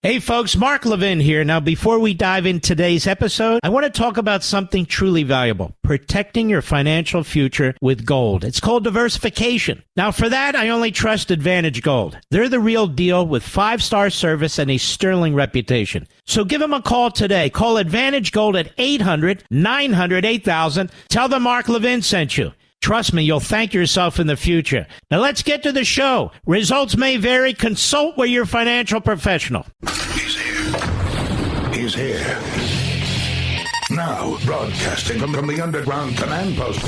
Hey folks, Mark Levin here. Now, before we dive in today's episode, I want to talk about something truly valuable, protecting your financial future with gold. It's called diversification. Now, for that, I only trust Advantage Gold. They're the real deal with 5-star service and a sterling reputation. So give them a call today. Call Advantage Gold at 800-900-8000. Tell them Mark Levin sent you. Trust me, you'll thank yourself in the future. Now let's get to the show. Results may vary. Consult with your financial professional. He's here. He's here. Now, broadcasting from the underground command post,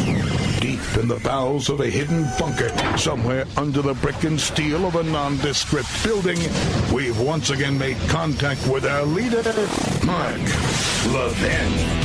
deep in the bowels of a hidden bunker, somewhere under the brick and steel of a nondescript building, we've once again made contact with our leader, Mark Levin.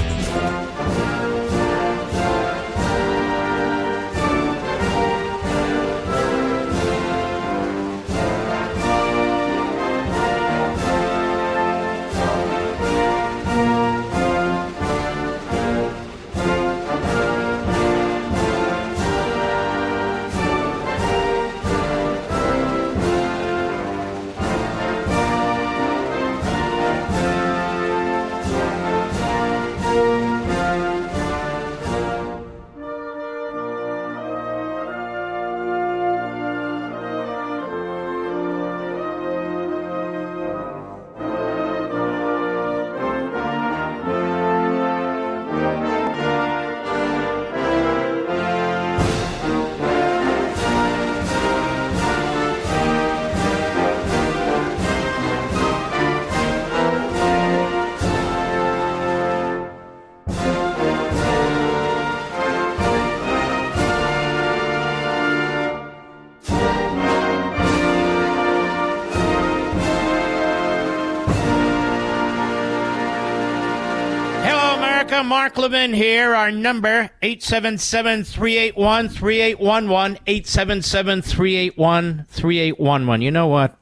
Mark Levin here. Our number, 877-381-3811, 877-381-3811. You know what?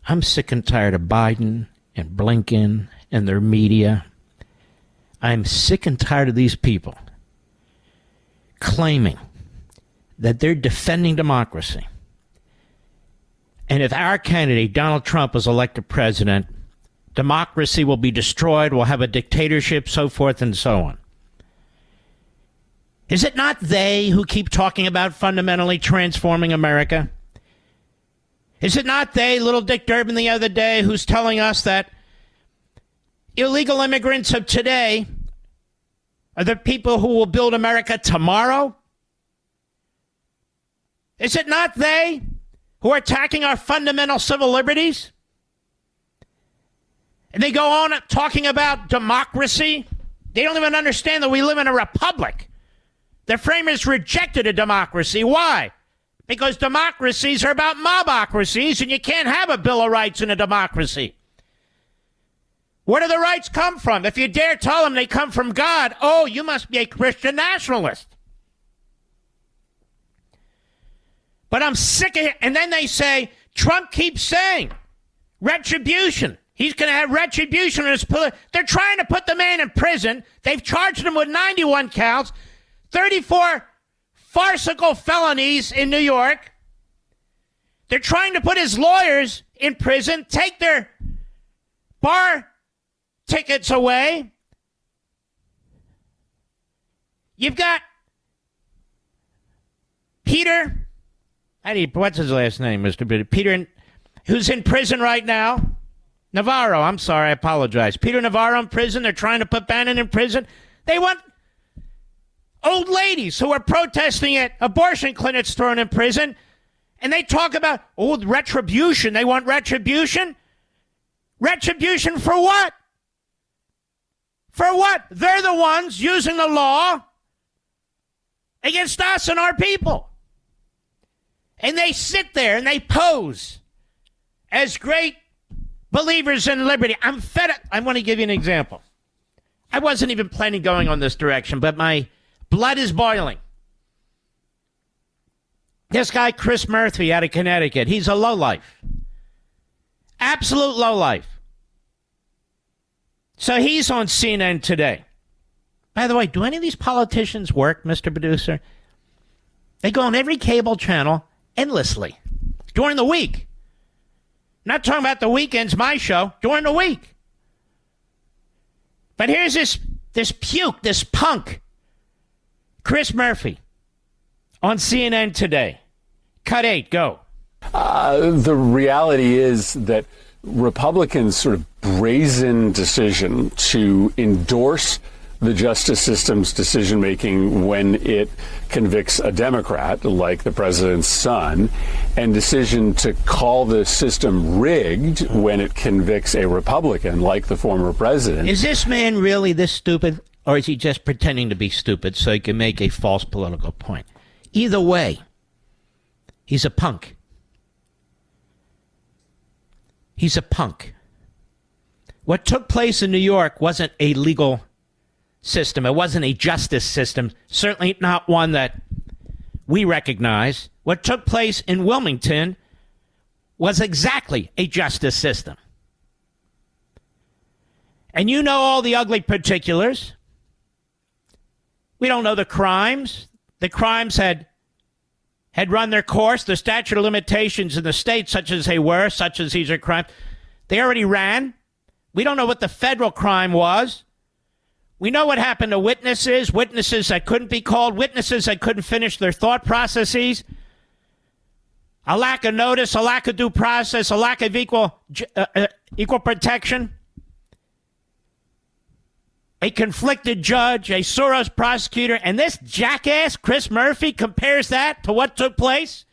I'm sick and tired of Biden and Blinken and their media. I'm sick and tired of these people claiming that they're defending democracy. And if our candidate, Donald Trump, is elected president, democracy will be destroyed, we'll have a dictatorship, so forth and so on. Is it not they who keep talking about fundamentally transforming America? Is it not they, little Dick Durbin the other day, who's telling us that illegal immigrants of today are the people who will build America tomorrow? Is it not they who are attacking our fundamental civil liberties? And they go on talking about democracy. They don't even understand that we live in a republic. The framers rejected a democracy. Why? Because democracies are about mobocracies, and you can't have a Bill of Rights in a democracy. Where do the rights come from? If you dare tell them they come from God, oh, you must be a Christian nationalist. But I'm sick of it. And then they say, Trump keeps saying, retribution. He's going to have retribution in his They're trying to put the man in prison. They've charged him with 91 counts, 34 farcical felonies in New York. They're trying to put his lawyers in prison, take their bar tickets away. You've got Peter, what's his last name, Mr. Peter, who's in prison right now. Navarro, I'm sorry, I apologize. Peter Navarro in prison. They're trying to put Bannon in prison. They want old ladies who are protesting at abortion clinics thrown in prison. And they talk about, retribution. They want retribution? Retribution for what? For what? They're the ones using the law against us and our people. And they sit there and they pose as great believers in liberty. I'm fed up. I want to give you an example. I wasn't even planning going on this direction, but my blood is boiling. This guy, Chris Murphy out of Connecticut, he's a lowlife. Absolute lowlife. So he's on CNN today. By the way, do any of these politicians work, Mr. Producer? They go on every cable channel endlessly during the week. Not talking about the weekends, my show, during the week. But here's this puke, this punk, Chris Murphy, on CNN today. Cut 8, go. The reality is that Republicans' sort of brazen decision to endorse the justice system's decision-making when it convicts a Democrat, like the president's son, and decision to call the system rigged when it convicts a Republican, like the former president. Is this man really this stupid, or is he just pretending to be stupid so he can make a false political point? Either way, he's a punk. He's a punk. What took place in New York wasn't a legal system. It wasn't a justice system, certainly not one that we recognize. What took place in Wilmington was exactly a justice system. And you know all the ugly particulars. We don't know the crimes. The crimes had run their course. The statute of limitations in the state, such as they were, such as these are crimes, they already ran. We don't know what the federal crime was. We know what happened to witnesses that couldn't be called, witnesses that couldn't finish their thought processes, a lack of notice, a lack of due process, a lack of equal protection, a conflicted judge, a Soros prosecutor, and this jackass, Chris Murphy, compares that to what took place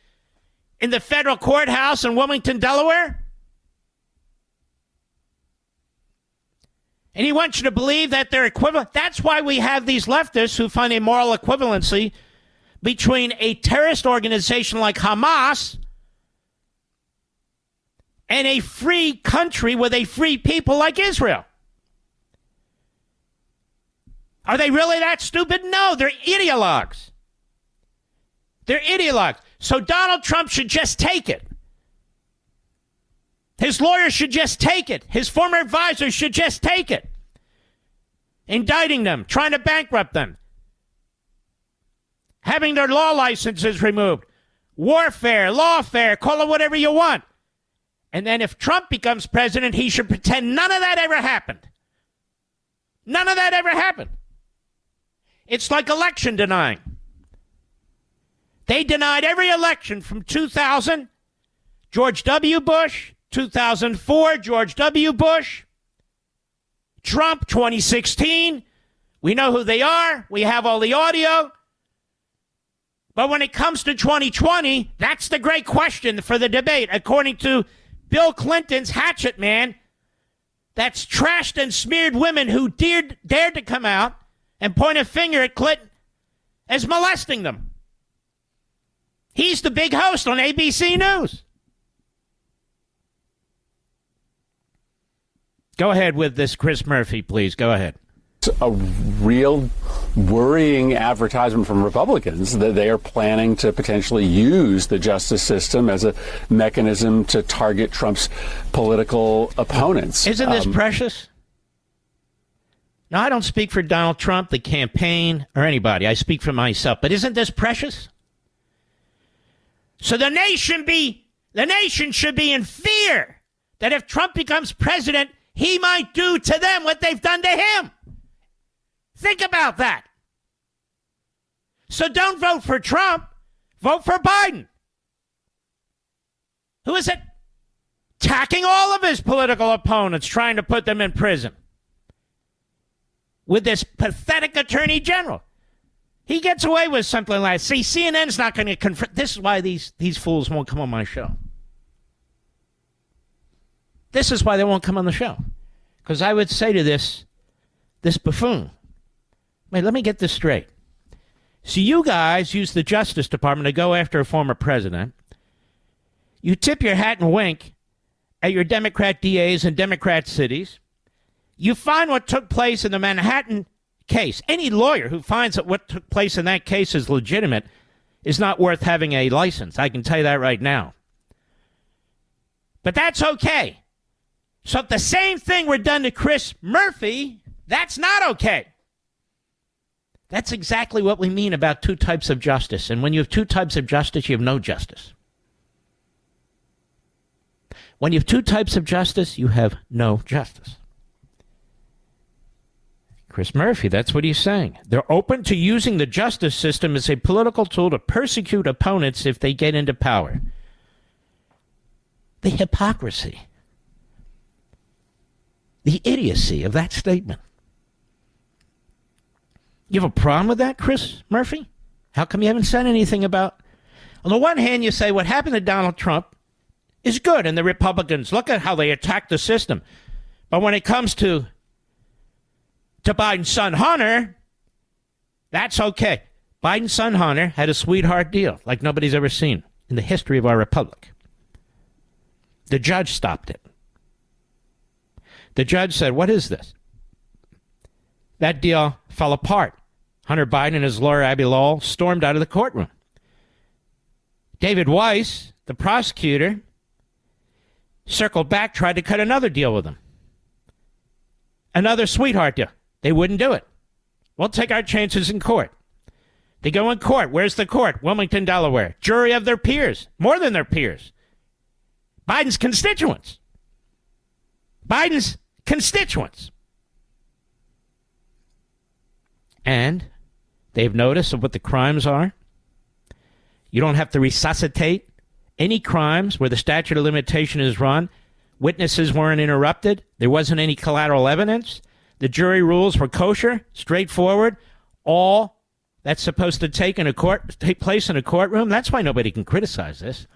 in the federal courthouse in Wilmington, Delaware? And he wants you to believe that they're equivalent. That's why we have these leftists who find a moral equivalency between a terrorist organization like Hamas and a free country with a free people like Israel. Are they really that stupid? No, they're ideologues. They're ideologues. So Donald Trump should just take it. His lawyers should just take it. His former advisors should just take it. Indicting them, trying to bankrupt them, having their law licenses removed, warfare, lawfare, call it whatever you want. And then if Trump becomes president, he should pretend none of that ever happened. None of that ever happened. It's like election denying. They denied every election from 2000, George W. Bush, 2004, George W. Bush, Trump, 2016. We know who they are. We have all the audio. But when it comes to 2020, that's the great question for the debate. According to Bill Clinton's hatchet man, that's trashed and smeared women who dared to come out and point a finger at Clinton as molesting them. He's the big host on ABC News. Go ahead with this, Chris Murphy, please. Go ahead. It's a real worrying advertisement from Republicans that they are planning to potentially use the justice system as a mechanism to target Trump's political opponents. Isn't this precious? Now, I don't speak for Donald Trump, the campaign, or anybody. I speak for myself. But isn't this precious? So the nation should be in fear that if Trump becomes president, he might do to them what they've done to him. Think about that. So don't vote for Trump. Vote for Biden. Who is it? Attacking all of his political opponents, trying to put them in prison. With this pathetic attorney general. He gets away with something like that. See, CNN's not going to confront. This is why these fools won't come on my show. This is why they won't come on the show. Because I would say to this buffoon, wait, let me get this straight. So you guys use the Justice Department to go after a former president. You tip your hat and wink at your Democrat DAs in Democrat cities. You find what took place in the Manhattan case. Any lawyer who finds that what took place in that case is legitimate is not worth having a license. I can tell you that right now. But that's okay. So if the same thing were done to Chris Murphy, that's not okay. That's exactly what we mean about two types of justice. And when you have two types of justice, you have no justice. When you have two types of justice, you have no justice. Chris Murphy, that's what he's saying. They're open to using the justice system as a political tool to persecute opponents if they get into power. The hypocrisy. The idiocy of that statement. You have a problem with that, Chris Murphy? How come you haven't said anything about... On the one hand, you say what happened to Donald Trump is good, and the Republicans, look at how they attack the system. But when it comes to Biden's son Hunter, that's okay. Biden's son Hunter had a sweetheart deal like nobody's ever seen in the history of our republic. The judge stopped it. The judge said, what is this? That deal fell apart. Hunter Biden and his lawyer, Abby Lowell, stormed out of the courtroom. David Weiss, the prosecutor, circled back, tried to cut another deal with him. Another sweetheart deal. They wouldn't do it. We'll take our chances in court. They go in court. Where's the court? Wilmington, Delaware. Jury of their peers. More than their peers. Biden's constituents. Biden's constituents. And they've noticed of what the crimes are. You don't have to resuscitate any crimes where the statute of limitation is run. Witnesses weren't interrupted. There wasn't any collateral evidence. The jury rules were kosher, straightforward. All that's supposed to take place in a courtroom. That's why nobody can criticize this.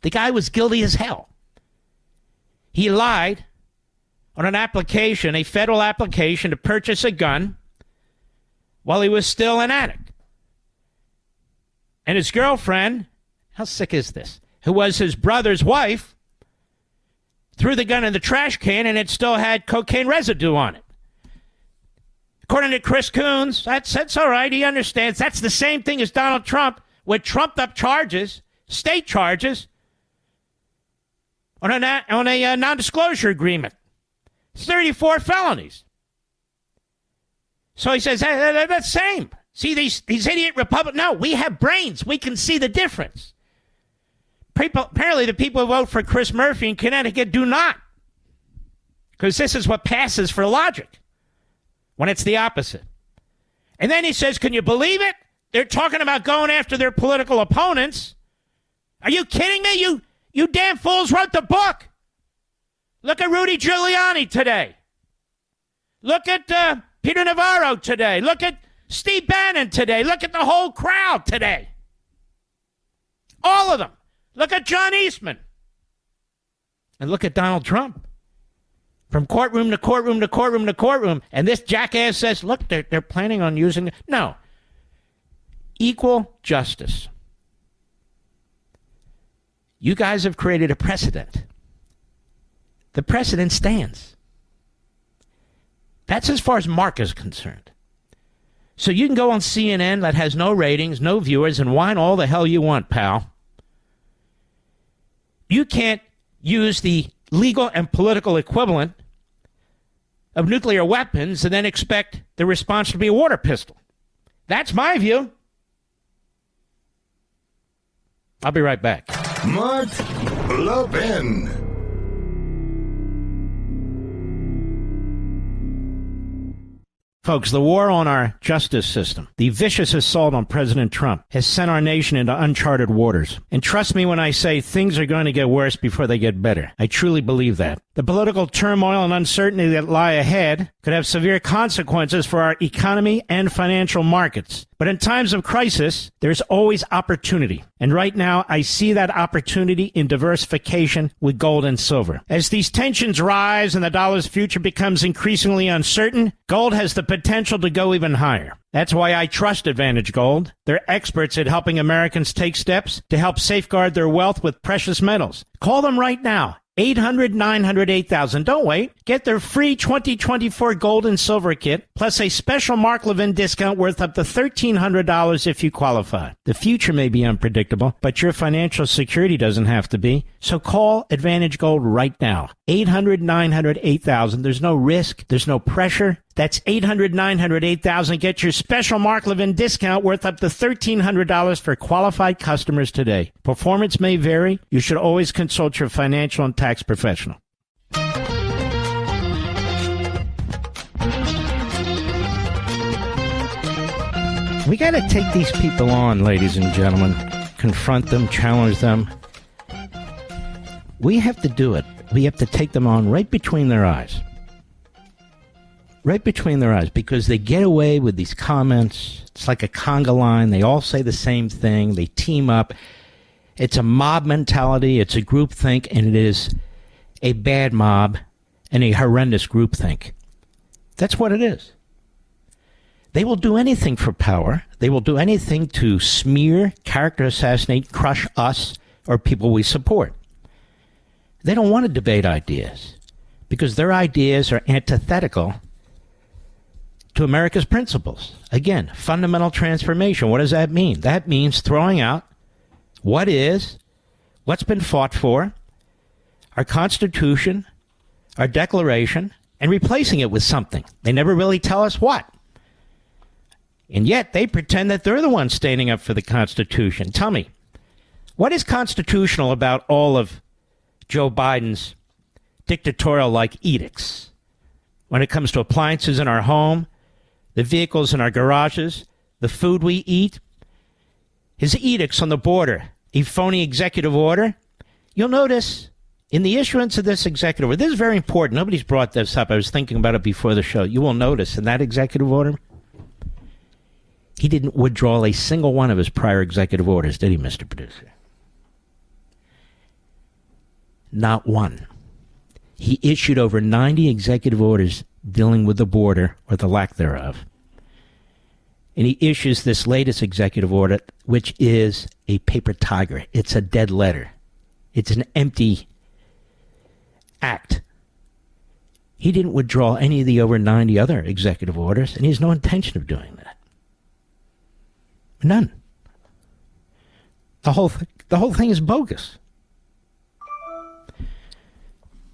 The guy was guilty as hell. He lied on an application, a federal application to purchase a gun while he was still an addict. And his girlfriend, how sick is this, who was his brother's wife, threw the gun in the trash can and it still had cocaine residue on it. According to Chris Coons, that's all right. He understands. That's the same thing as Donald Trump with trumped-up charges, state charges, on a non-disclosure agreement. 34 felonies. So he says, hey, that's the same. See, these idiot Republicans, no, we have brains. We can see the difference. Apparently, the people who vote for Chris Murphy in Connecticut do not. Because this is what passes for logic when it's the opposite. And then he says, can you believe it? They're talking about going after their political opponents. Are you kidding me? You damn fools wrote the book. Look at Rudy Giuliani today. Look at Peter Navarro today. Look at Steve Bannon today. Look at the whole crowd today. All of them. Look at John Eastman. And look at Donald Trump. From courtroom to courtroom to courtroom to courtroom. And this jackass says, look, they're planning on using it. No. Equal justice. You guys have created a precedent. The precedent stands. That's as far as Mark is concerned. So you can go on CNN that has no ratings, no viewers, and whine all the hell you want, pal. You can't use the legal and political equivalent of nuclear weapons and then expect the response to be a water pistol. That's my view. I'll be right back. Mark Levin. Folks, the war on our justice system, the vicious assault on President Trump, has sent our nation into uncharted waters. And trust me when I say things are going to get worse before they get better. I truly believe that. The political turmoil and uncertainty that lie ahead could have severe consequences for our economy and financial markets. But in times of crisis, there's always opportunity. And right now, I see that opportunity in diversification with gold and silver. As these tensions rise and the dollar's future becomes increasingly uncertain, gold has the potential to go even higher. That's why I trust Advantage Gold. They're experts at helping Americans take steps to help safeguard their wealth with precious metals. Call them right now. 800-900-8000. Don't wait. Get their free 2024 gold and silver kit, plus a special Mark Levin discount worth up to $1,300 if you qualify. The future may be unpredictable, but your financial security doesn't have to be. So call Advantage Gold right now. 800-900-8000. There's no risk. There's no pressure. That's 800-900-8000. Get your special Mark Levin discount worth up to $1,300 for qualified customers today. Performance may vary. You should always consult your financial and tax professional. We got to take these people on, ladies and gentlemen. Confront them, challenge them. We have to do it. We have to take them on right between their eyes. Right between their eyes, because they get away with these comments. It's like a conga line. They all say the same thing. They team up. It's a mob mentality. It's a groupthink, and it is a bad mob and a horrendous groupthink. That's what it is. They will do anything for power. They will do anything to smear, character assassinate, crush us or people we support. They don't want to debate ideas because their ideas are antithetical to America's principles. Again, fundamental transformation. What does that mean? That means throwing out what's been fought for, our Constitution, our Declaration, and replacing it with something. They never really tell us what. And yet they pretend that they're the ones standing up for the Constitution. Tell me, what is constitutional about all of Joe Biden's dictatorial-like edicts when it comes to appliances in our home, the vehicles in our garages, the food we eat, his edicts on the border, a phony executive order? You'll notice in the issuance of this executive order, this is very important. Nobody's brought this up. I was thinking about it before the show. You will notice in that executive order, he didn't withdraw a single one of his prior executive orders, did he, Mr. Producer? Not one. He issued over 90 executive orders dealing with the border or the lack thereof. And he issues this latest executive order, which is a paper tiger. It's a dead letter. It's an empty act. He didn't withdraw any of the over 90 other executive orders, and he has no intention of doing that. None. The whole thing is bogus.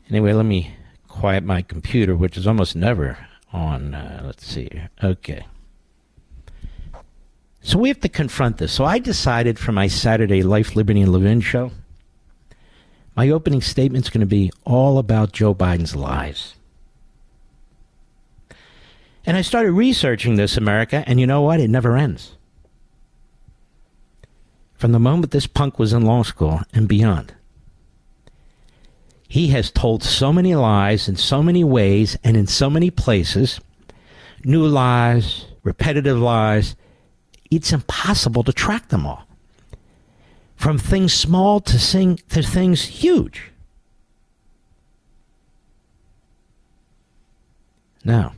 Anyway, let me quiet my computer, which is almost never on. Let's see here. Okay. So we have to confront this. So I decided for my Saturday Life, Liberty, and Levin show, my opening statement's going to be all about Joe Biden's lies. And I started researching this, America, and you know what? It never ends. From the moment this punk was in law school and beyond, he has told so many lies in so many ways and in so many places, new lies, repetitive lies, it's impossible to track them all. From things small to things huge. Now,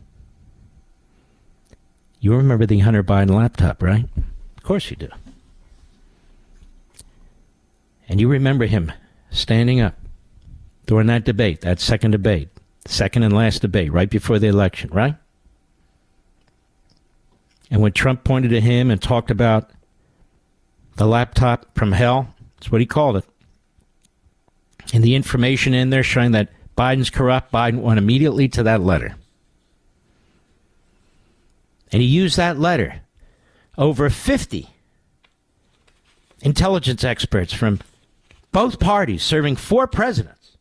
you remember the Hunter Biden laptop, right? Of course you do. And you remember him standing up during that debate, that second debate, second and last debate, right before the election, right? And when Trump pointed to him and talked about the laptop from hell, that's what he called it, and the information in there showing that Biden's corrupt, Biden went immediately to that letter. And he used that letter. Over 50 intelligence experts from both parties serving 4 presidents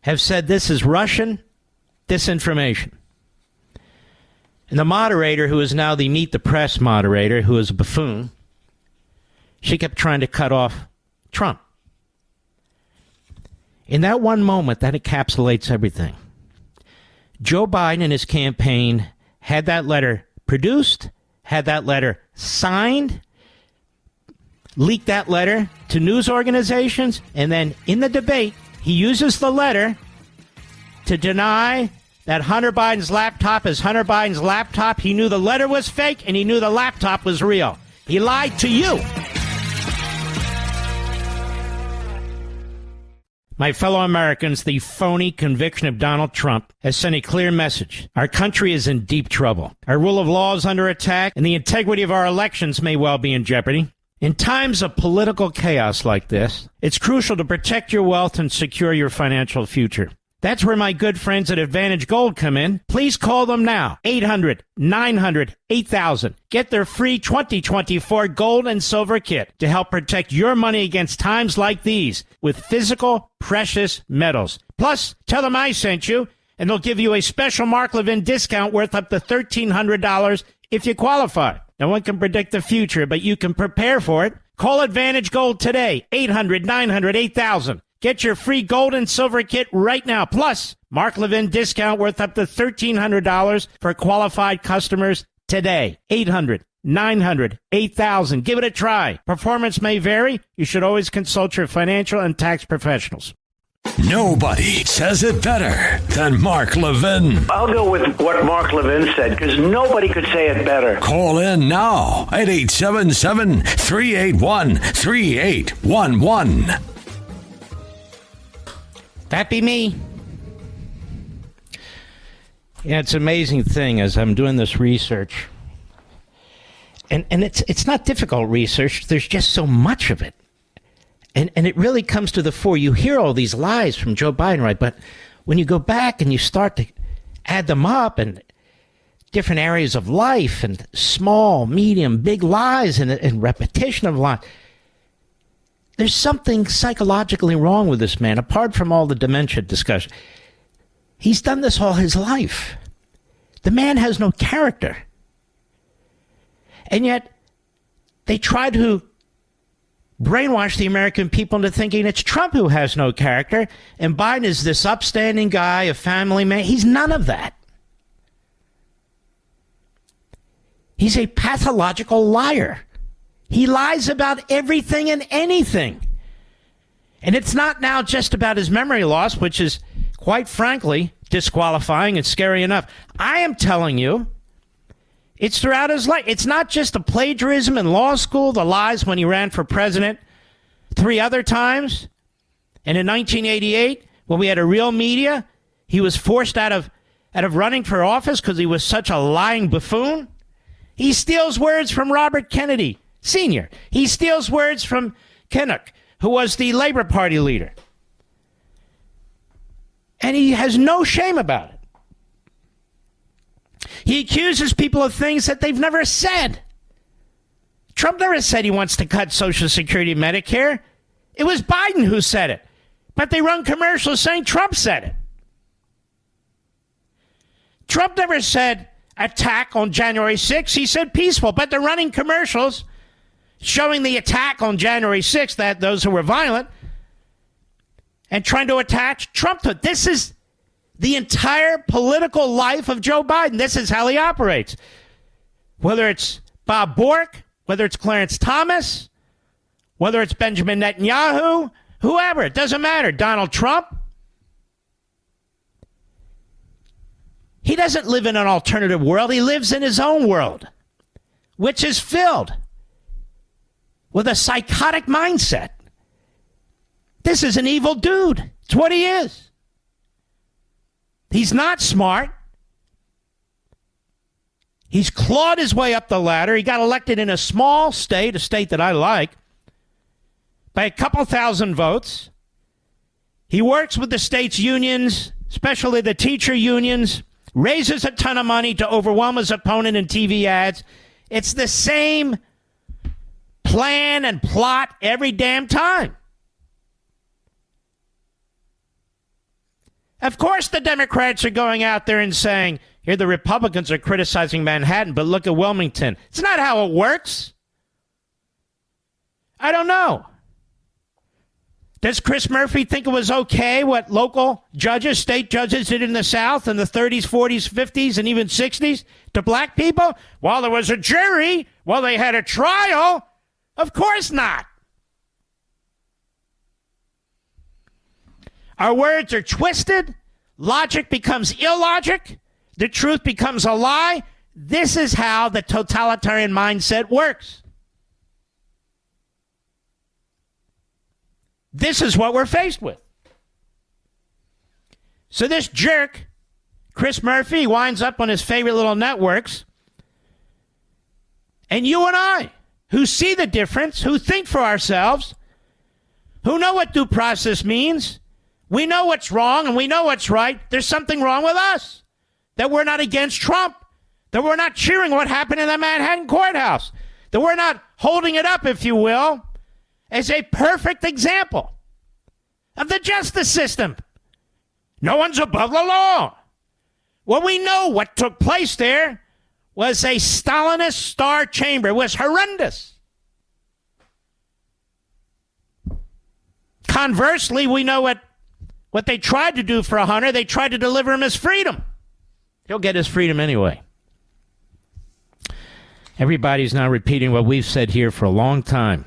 have said this is Russian disinformation. And the moderator, who is now the Meet the Press moderator, who is a buffoon, she kept trying to cut off Trump. In that one moment, that encapsulates everything. Joe Biden and his campaign had that letter produced, had that letter signed, leaked that letter to news organizations, and then in the debate, he uses the letter to deny that Hunter Biden's laptop is Hunter Biden's laptop. He knew the letter was fake, and he knew the laptop was real. He lied to you. My fellow Americans, the phony conviction of Donald Trump has sent a clear message. Our country is in deep trouble. Our rule of law is under attack, and the integrity of our elections may well be in jeopardy. In times of political chaos like this, it's crucial to protect your wealth and secure your financial future. That's where my good friends at Advantage Gold come in. Please call them now. 800-900-8000. Get their free 2024 gold and silver kit to help protect your money against times like these with physical, precious metals. Plus, tell them I sent you, and they'll give you a special Mark Levin discount worth up to $1,300 if you qualify. No one can predict the future, but you can prepare for it. Call Advantage Gold today. 800-900-8000. Get your free gold and silver kit right now. Plus, Mark Levin discount worth up to $1,300 for qualified customers today. 800-900-8000. Give it a try. Performance may vary. You should always consult your financial and tax professionals. Nobody says it better than Mark Levin. I'll go with what Mark Levin said, because nobody could say it better. Call in now at 877-381-3811. That be me. Yeah, it's an amazing thing as I'm doing this research. And it's not difficult research. There's just so much of it. And it really comes to the fore. You hear all these lies from Joe Biden, right? But when you go back and you start to add them up and different areas of life and small, medium, big lies and repetition of lies, there's something psychologically wrong with this man, apart from all the dementia discussion. He's done this all his life. The man has no character. And yet, they try to brainwash the American people into thinking it's Trump who has no character, and Biden is this upstanding guy, a family man. He's none of that. He's a pathological liar. He lies about everything and anything. And it's not now just about his memory loss, which is, quite frankly, disqualifying and scary enough. I am telling you, it's throughout his life. It's not just the plagiarism in law school, the lies when he ran for president 3 other times. And in 1988, when we had a real media, he was forced out of running for office because he was such a lying buffoon. He steals words from Robert Kennedy Sr. He steals words from Kinnock, who was the Labor Party leader. And he has no shame about it. He accuses people of things that they've never said. Trump never said he wants to cut Social Security and Medicare. It was Biden who said it. But they run commercials saying Trump said it. Trump never said attack on January 6th. He said peaceful. But they're running commercials showing the attack on January 6th, that those who were violent, and trying to attach Trump to it. This is the entire political life of Joe Biden. This is how he operates. Whether it's Bob Bork, whether it's Clarence Thomas, whether it's Benjamin Netanyahu, whoever, it doesn't matter. Donald Trump. He doesn't live in an alternative world. He lives in his own world, which is filled with a psychotic mindset. This is an evil dude. It's what he is. He's not smart. He's clawed his way up the ladder. He got elected in a small state, a state that I like, by a couple thousand votes. He works with the state's unions, especially the teacher unions, raises a ton of money to overwhelm his opponent in TV ads. It's the same plan and plot every damn time. Of course the Democrats are going out there and saying, here the Republicans are criticizing Manhattan, but look at Wilmington. It's not how it works. I don't know. Does Chris Murphy think it was okay what local judges, state judges did in the South in the 30s, 40s, 50s, and even 60s to black people? While there was a jury, while they had a trial? Of course not. Our words are twisted. Logic becomes illogic. The truth becomes a lie. This is how the totalitarian mindset works. This is what we're faced with. So this jerk, Chris Murphy, winds up on his favorite little networks. And you and I, who see the difference, who think for ourselves, who know what due process means, We know what's wrong and we know what's right. There's something wrong with us. That we're not against Trump. That we're not cheering what happened in the Manhattan courthouse. That we're not holding it up, if you will, as a perfect example of the justice system. No one's above the law. Well, we know what took place there was a Stalinist star chamber. It was horrendous. Conversely, we know what they tried to do for Hunter. They tried to deliver him his freedom. He'll get his freedom anyway. Everybody's now repeating what we've said here for a long time.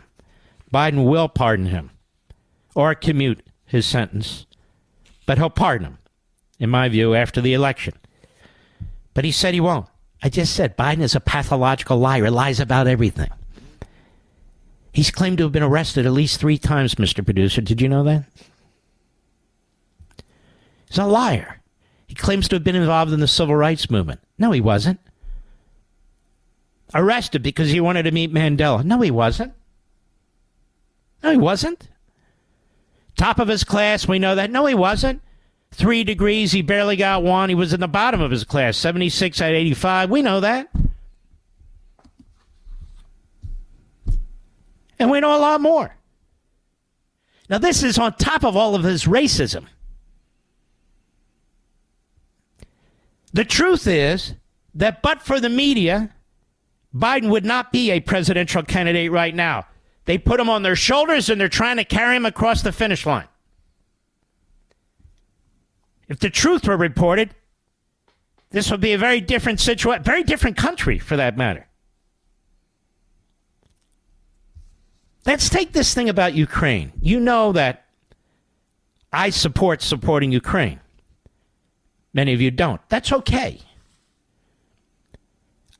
Biden will pardon him or commute his sentence, but he'll pardon him, in my view, after the election. But he said he won't. I just said Biden is a pathological liar, lies about everything. He's claimed to have been arrested at least 3 times, Mr. Producer. Did you know that? He's a liar. He claims to have been involved in the civil rights movement. No, he wasn't. Arrested because he wanted to meet Mandela. No, he wasn't. No, he wasn't. Top of his class, we know that. No, he wasn't. 3 degrees, he barely got 1. He was in the bottom of his class, 76 out of 85. We know that. And we know a lot more. Now, this is on top of all of his racism. The truth is that but for the media, Biden would not be a presidential candidate right now. They put him on their shoulders and they're trying to carry him across the finish line. If the truth were reported, this would be a very different situation, very different country for that matter. Let's take this thing about Ukraine. You know that I support supporting Ukraine. Many of you don't. That's okay.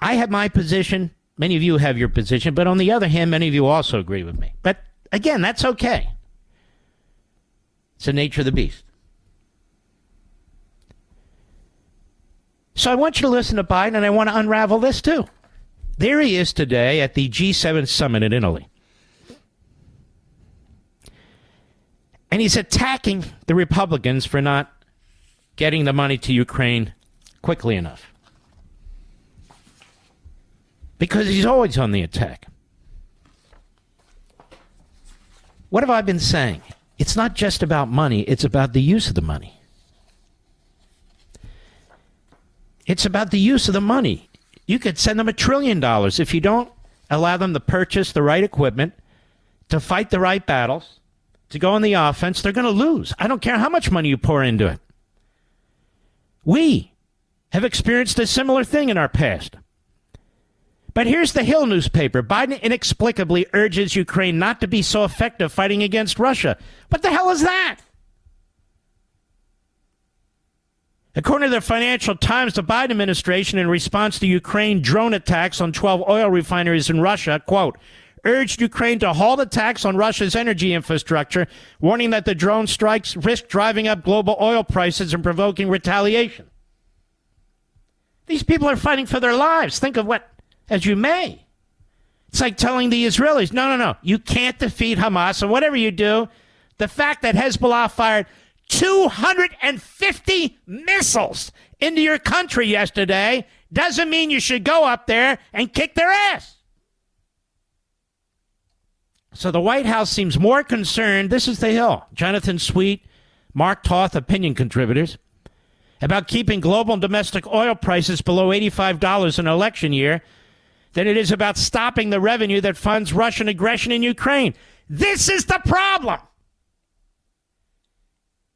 I have my position. Many of you have your position. But on the other hand, many of you also agree with me. But again, that's okay. It's the nature of the beast. So I want you to listen to Biden, and I want to unravel this too. There he is today at the G7 summit in Italy. And he's attacking the Republicans for not getting the money to Ukraine quickly enough. Because he's always on the attack. What have I been saying? It's not just about money, it's about the use of the money. It's about the use of the money. You could send them $1 trillion if you don't allow them to purchase the right equipment, to fight the right battles, to go on the offense. They're going to lose. I don't care how much money you pour into it. We have experienced a similar thing in our past. But here's the Hill newspaper. Biden inexplicably urges Ukraine not to be so effective fighting against Russia. What the hell is that? According to the Financial Times, the Biden administration, in response to Ukraine drone attacks on 12 oil refineries in Russia, quote, urged Ukraine to halt attacks on Russia's energy infrastructure, warning that the drone strikes risk driving up global oil prices and provoking retaliation. These people are fighting for their lives. Think of what, as you may. It's like telling the Israelis, no, you can't defeat Hamas, and whatever you do, the fact that Hezbollah fired 250 missiles into your country yesterday doesn't mean you should go up there and kick their ass. So the White House seems more concerned, this is the Hill, Jonathan Sweet, Mark Toth, opinion contributors, about keeping global and domestic oil prices below $85 in an election year than it is about stopping the revenue that funds Russian aggression in Ukraine. This is the problem.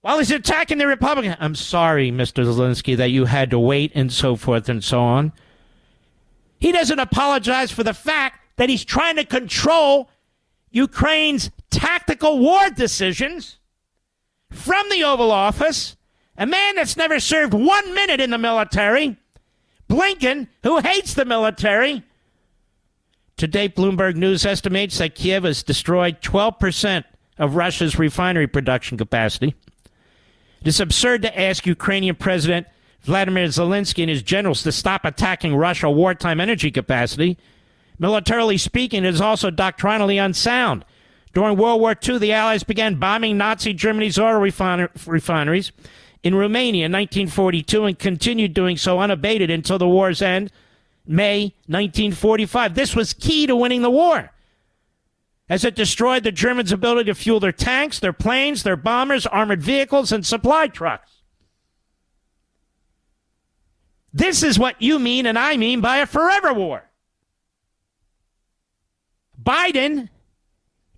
While he's attacking the Republican, I'm sorry, Mr. Zelensky, that you had to wait and so forth and so on. He doesn't apologize for the fact that he's trying to control Ukraine's tactical war decisions from the Oval Office. A man that's never served 1 minute in the military, Blinken, who hates the military. Today, Bloomberg News estimates that Kiev has destroyed 12% of Russia's refinery production capacity. It is absurd to ask Ukrainian President Vladimir Zelensky and his generals to stop attacking Russia's wartime energy capacity. Militarily speaking, it is also doctrinally unsound During World War II, the Allies began bombing Nazi Germany's oil refineries in Romania in 1942 and continued doing so unabated until the war's end, May 1945. This was key to winning the war, as it destroyed the Germans' ability to fuel their tanks, their planes, their bombers, armored vehicles, and supply trucks. This is what you mean and I mean by a forever war. Biden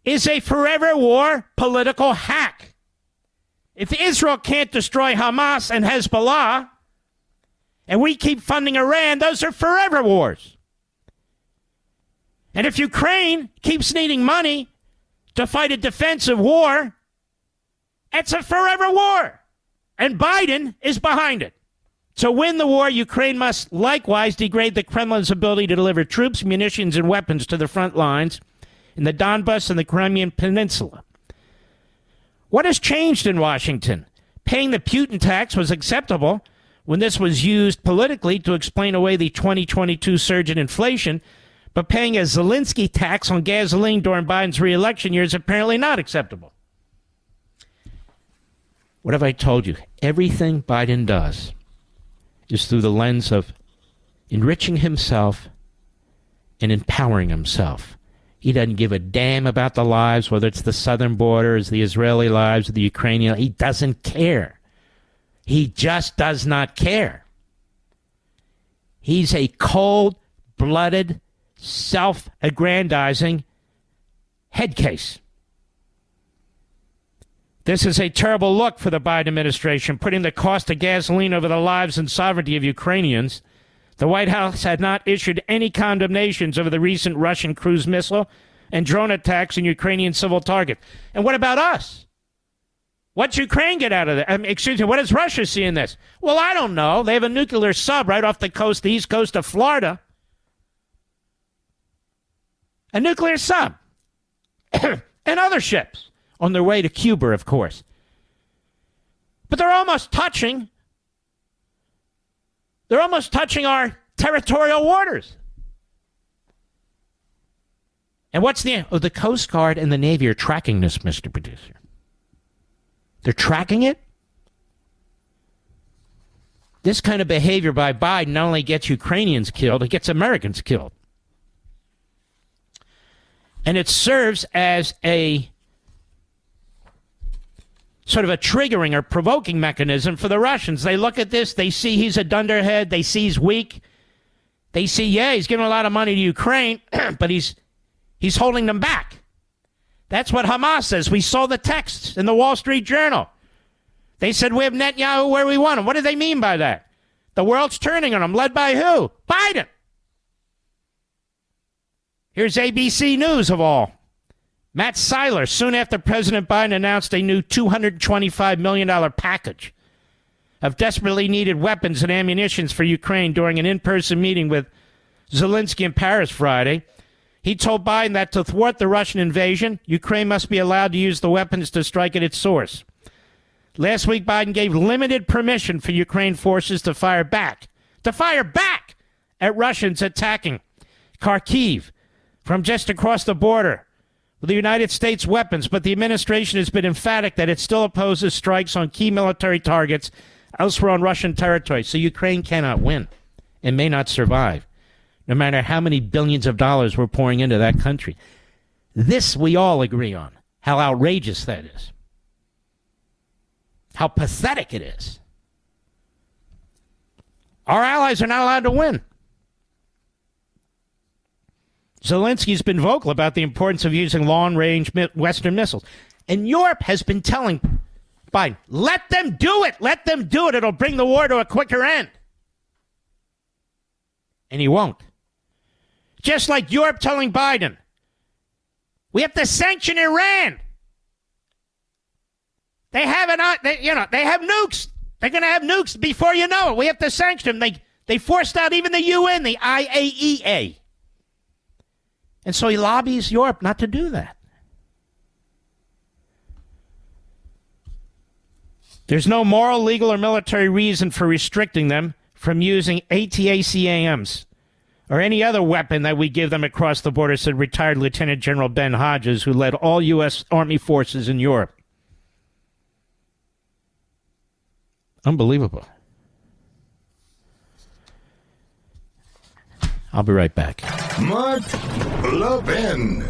is a forever war political hack. If Israel can't destroy Hamas and Hezbollah, and we keep funding Iran, those are forever wars. And if Ukraine keeps needing money to fight a defensive war, it's a forever war. And Biden is behind it. To win the war, Ukraine must likewise degrade the Kremlin's ability to deliver troops, munitions, and weapons to the front lines in the Donbas and the Crimean Peninsula. What has changed in Washington? Paying the Putin tax was acceptable when this was used politically to explain away the 2022 surge in inflation, but paying a Zelensky tax on gasoline during Biden's re-election year is apparently not acceptable. What have I told you? Everything Biden does is through the lens of enriching himself and empowering himself. He doesn't give a damn about the lives, whether it's the southern borders, the Israeli lives, or the Ukrainian. He doesn't care. He just does not care. He's a cold-blooded, self-aggrandizing head case. This is a terrible look for the Biden administration, putting the cost of gasoline over the lives and sovereignty of Ukrainians. The White House had not issued any condemnations over the recent Russian cruise missile and drone attacks on Ukrainian civil targets. And what about us? What's Ukraine get out of that? What does Russia see in this? Well, I don't know. They have a nuclear sub right off the east coast of Florida. A nuclear sub. And other ships on their way to Cuba, of course. But they're almost touching our territorial waters. And what's the Coast Guard and the Navy are tracking this, Mr. Producer. They're tracking it? This kind of behavior by Biden not only gets Ukrainians killed, it gets Americans killed. And it serves as a sort of a triggering or provoking mechanism for the Russians. They look at this, they see he's a dunderhead, they see he's weak. They see, he's giving a lot of money to Ukraine, but he's holding them back. That's what Hamas says. We saw the texts in the Wall Street Journal. They said we have Netanyahu where we want him. What do they mean by that? The world's turning on him. Led by who? Biden. Here's ABC News of all. Matt Seiler, soon after President Biden announced a new $225 million package of desperately needed weapons and ammunition for Ukraine during an in-person meeting with Zelensky in Paris Friday. He told Biden that to thwart the Russian invasion, Ukraine must be allowed to use the weapons to strike at its source. Last week, Biden gave limited permission for Ukraine forces to fire back at Russians attacking Kharkiv from just across the border with the United States weapons, but the administration has been emphatic that it still opposes strikes on key military targets elsewhere on Russian territory. So Ukraine cannot win and may not survive, no matter how many billions of dollars we're pouring into that country. This we all agree on, how outrageous that is, how pathetic it is. Our allies are not allowed to win. Zelensky's been vocal about the importance of using long-range Western missiles. And Europe has been telling Biden, let them do it. Let them do it. It'll bring the war to a quicker end. And he won't. Just like Europe telling Biden, we have to sanction Iran. They have they have nukes. They're going to have nukes before you know it. We have to sanction them. They forced out even the UN, the IAEA. And so he lobbies Europe not to do that. There's no moral, legal, or military reason for restricting them from using ATACMS or any other weapon that we give them across the border, said retired Lieutenant General Ben Hodges, who led all U.S. Army forces in Europe. Unbelievable. I'll be right back. Mark Levin.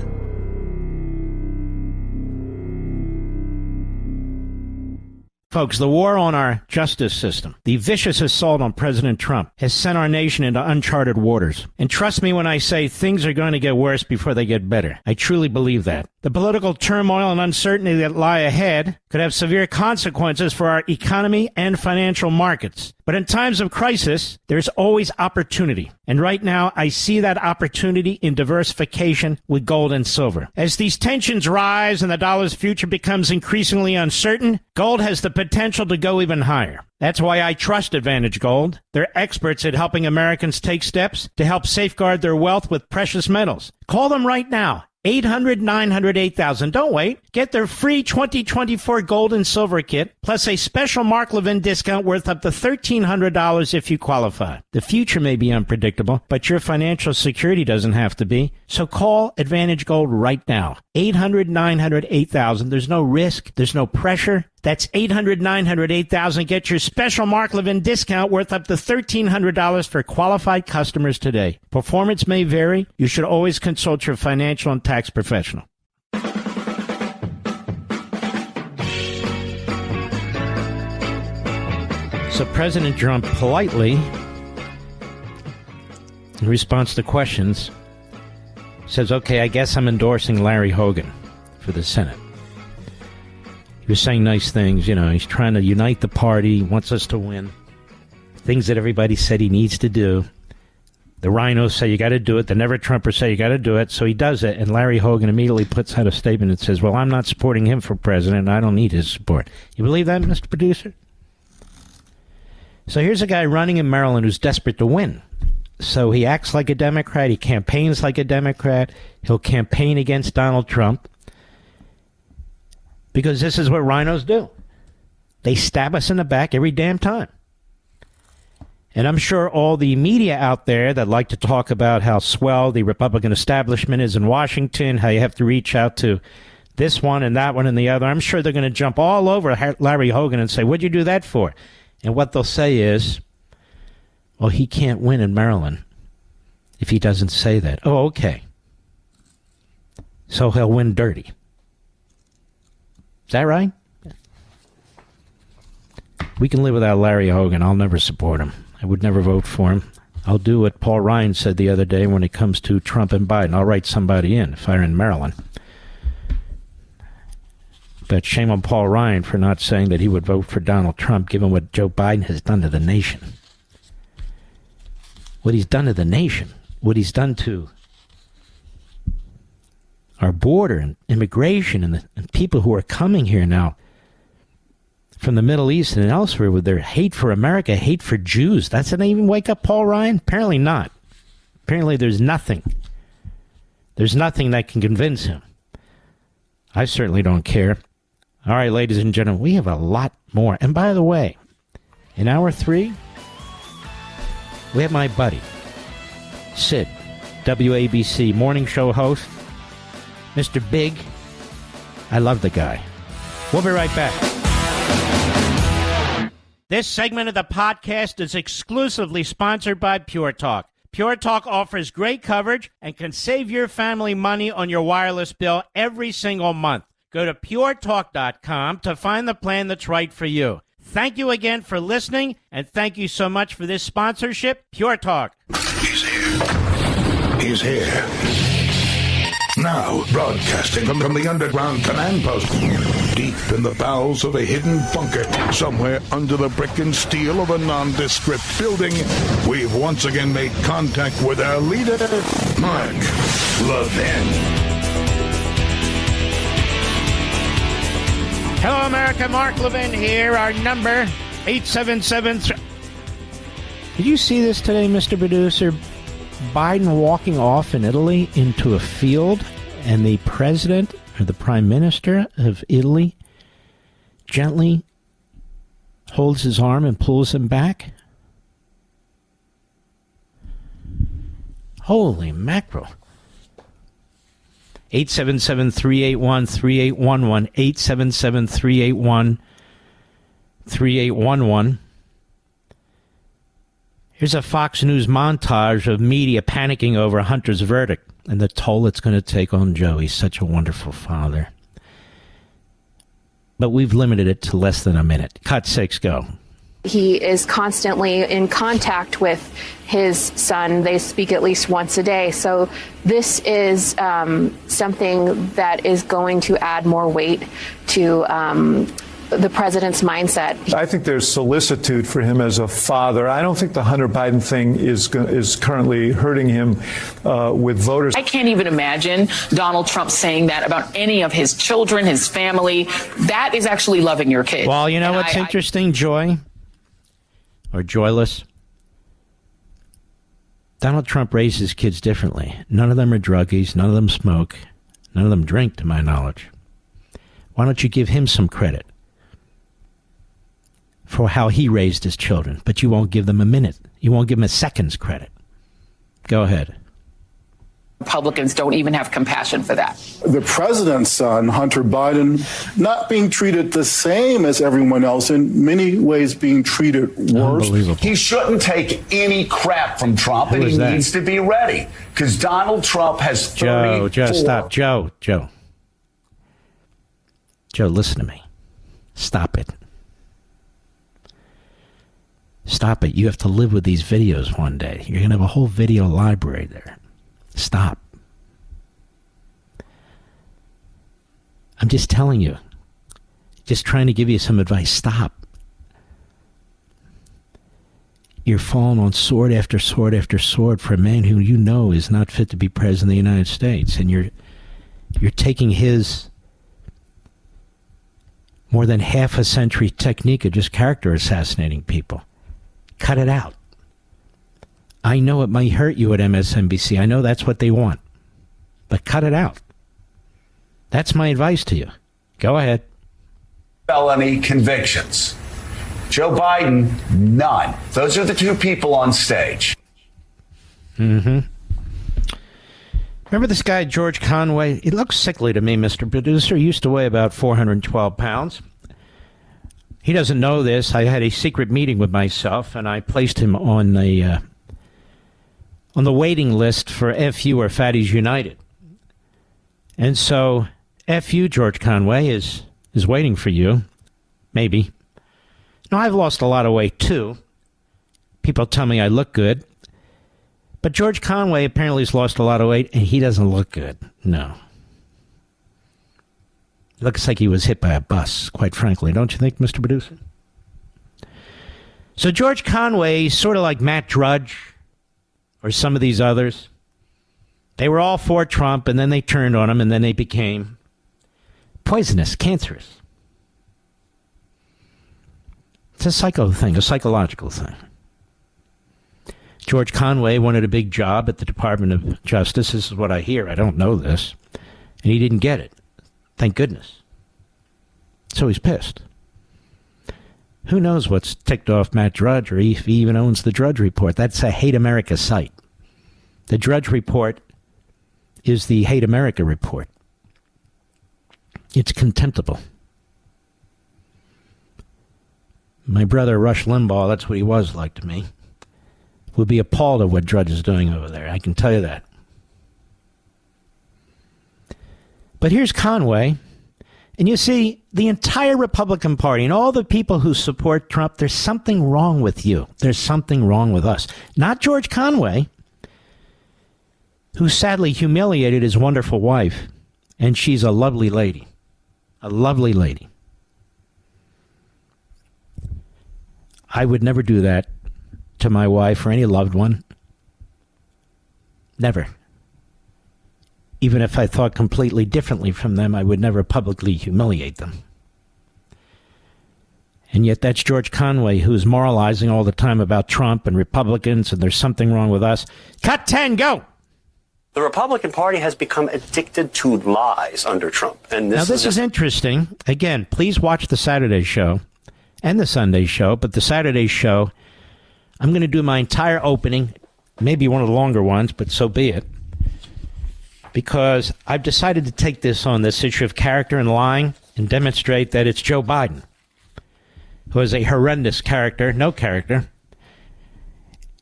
Folks, the war on our justice system, the vicious assault on President Trump, has sent our nation into uncharted waters. And trust me when I say things are going to get worse before they get better. I truly believe that. The political turmoil and uncertainty that lie ahead could have severe consequences for our economy and financial markets. But in times of crisis, there's always opportunity. And right now, I see that opportunity in diversification with gold and silver. As these tensions rise and the dollar's future becomes increasingly uncertain, gold has the potential to go even higher. That's why I trust Advantage Gold. They're experts at helping Americans take steps to help safeguard their wealth with precious metals. Call them right now. 800-900-8000. Don't wait. Get their free 2024 gold and silver kit, plus a special Mark Levin discount worth up to $1,300 if you qualify. The future may be unpredictable, but your financial security doesn't have to be. So call Advantage Gold right now. 800-900-8000. There's no risk. There's no pressure. That's 800-900-8000. Get your special Mark Levin discount worth up to $1,300 for qualified customers today. Performance may vary. You should always consult your financial and tax professional. So President Trump politely, in response to questions, says, okay, I guess I'm endorsing Larry Hogan for the Senate. He was saying nice things, you know, he's trying to unite the party, wants us to win. Things that everybody said he needs to do. The rhinos say you got to do it. The never-Trumpers say you got to do it. So he does it, and Larry Hogan immediately puts out a statement that says, well, I'm not supporting him for president, and I don't need his support. You believe that, Mr. Producer? So here's a guy running in Maryland who's desperate to win. So he acts like a Democrat. He campaigns like a Democrat. He'll campaign against Donald Trump. Because this is what rhinos do. They stab us in the back every damn time. And I'm sure all the media out there that like to talk about how swell the Republican establishment is in Washington, how you have to reach out to this one and that one and the other, I'm sure they're going to jump all over Larry Hogan and say, what'd you do that for? And what they'll say is, well, he can't win in Maryland if he doesn't say that. Oh, okay. So he'll win dirty. Is that right? We can live without Larry Hogan. I'll never support him. I would never vote for him. I'll do what Paul Ryan said the other day when it comes to Trump and Biden. I'll write somebody in if I'm in Maryland. But shame on Paul Ryan for not saying that he would vote for Donald Trump, given what Joe Biden has done to the nation. What he's done to the nation. What he's done to our border and immigration and people who are coming here now from the Middle East and elsewhere with their hate for America, hate for Jews. That's not even wake up Paul Ryan? Apparently not. Apparently there's nothing. There's nothing that can convince him. I certainly don't care. All right, ladies and gentlemen, we have a lot more. And by the way, in hour 3, we have my buddy, Sid, WABC morning show host, Mr. Big. I love the guy. We'll be right back. This segment of the podcast is exclusively sponsored by Pure Talk. Pure Talk offers great coverage and can save your family money on your wireless bill every single month. Go to puretalk.com to find the plan that's right for you. Thank you again for listening, and thank you so much for this sponsorship, Pure Talk. He's here. He's here. Now, broadcasting from the underground command post, deep in the bowels of a hidden bunker, somewhere under the brick and steel of a nondescript building, we've once again made contact with our leader, Mark Levin. Hello, America. Mark Levin here. Our number, 877... Did you see this today, Mr. Producer? Biden walking off in Italy into a field, and the president or the prime minister of Italy gently holds his arm and pulls him back. Holy mackerel. 877-381-3811. 877-381-3811. Here's a Fox News montage of media panicking over Hunter's verdict and the toll it's going to take on Joe. He's such a wonderful father. But we've limited it to less than a minute. Cut 6, go. He is constantly in contact with his son. They speak at least once a day. So this is something that is going to add more weight to the president's mindset. I think there's solicitude for him as a father. I don't think the Hunter Biden thing is currently hurting him with voters. I can't even imagine Donald Trump saying that about any of his children, his family. That is actually loving your kid. Well, you know what's interesting, Joy? Or joyless? Donald Trump raised his kids differently. None of them are druggies. None of them smoke. None of them drink, to my knowledge. Why don't you give him some credit for how he raised his children? But you won't give them a minute. You won't give them a second's credit. Go ahead. Republicans don't even have compassion for that. The president's son, Hunter Biden, not being treated the same as everyone else, in many ways being treated worse. He shouldn't take any crap from Trump, and he needs to be ready, because Donald Trump has 34... Joe, stop. Joe, listen to me. Stop it. Stop it. You have to live with these videos one day. You're going to have a whole video library there. Stop. I'm just telling you. Just trying to give you some advice. Stop. You're falling on sword after sword after sword for a man who you know is not fit to be president of the United States. And you're taking his more than half a century technique of just character assassinating people. Cut it out. I know it might hurt you at MSNBC. I know that's what they want. But cut it out. That's my advice to you. Go ahead. Felony convictions. Joe Biden, none. Those are the two people on stage. Mm-hmm. Remember this guy, George Conway? He looks sickly to me, Mr. Producer. He used to weigh about 412 pounds. He doesn't know this. I had a secret meeting with myself, and I placed him on the waiting list for FU or Fatties United. And so FU, George Conway, is waiting for you. Maybe. No, I've lost a lot of weight, too. People tell me I look good. But George Conway apparently has lost a lot of weight, and he doesn't look good. No. Looks like he was hit by a bus, quite frankly. Don't you think, Mr. Producer? So George Conway, sort of like Matt Drudge or some of these others, they were all for Trump, and then they turned on him, and then they became poisonous, cancerous. It's a psycho thing, a psychological thing. George Conway wanted a big job at the Department of Justice. This is what I hear. I don't know this. And he didn't get it. Thank goodness. So he's pissed. Who knows what's ticked off Matt Drudge, or if he even owns the Drudge Report. That's a Hate America site. The Drudge Report is the Hate America report. It's contemptible. My brother, Rush Limbaugh, that's what he was like to me, would be appalled at what Drudge is doing over there. I can tell you that. But here's Conway. And you see, the entire Republican Party and all the people who support Trump, there's something wrong with you. There's something wrong with us. Not George Conway, who sadly humiliated his wonderful wife. And she's a lovely lady. A lovely lady. I would never do that to my wife or any loved one. Never. Even if I thought completely differently from them, I would never publicly humiliate them. And yet that's George Conway, who's moralizing all the time about Trump and Republicans, and there's something wrong with us. Cut 10, go! The Republican Party has become addicted to lies under Trump. And this is interesting. Again, please watch the Saturday show and the Sunday show, but the Saturday show, I'm going to do my entire opening, maybe one of the longer ones, but so be it. Because I've decided to take this on, this issue of character and lying, and demonstrate that it's Joe Biden, who is a horrendous character, no character,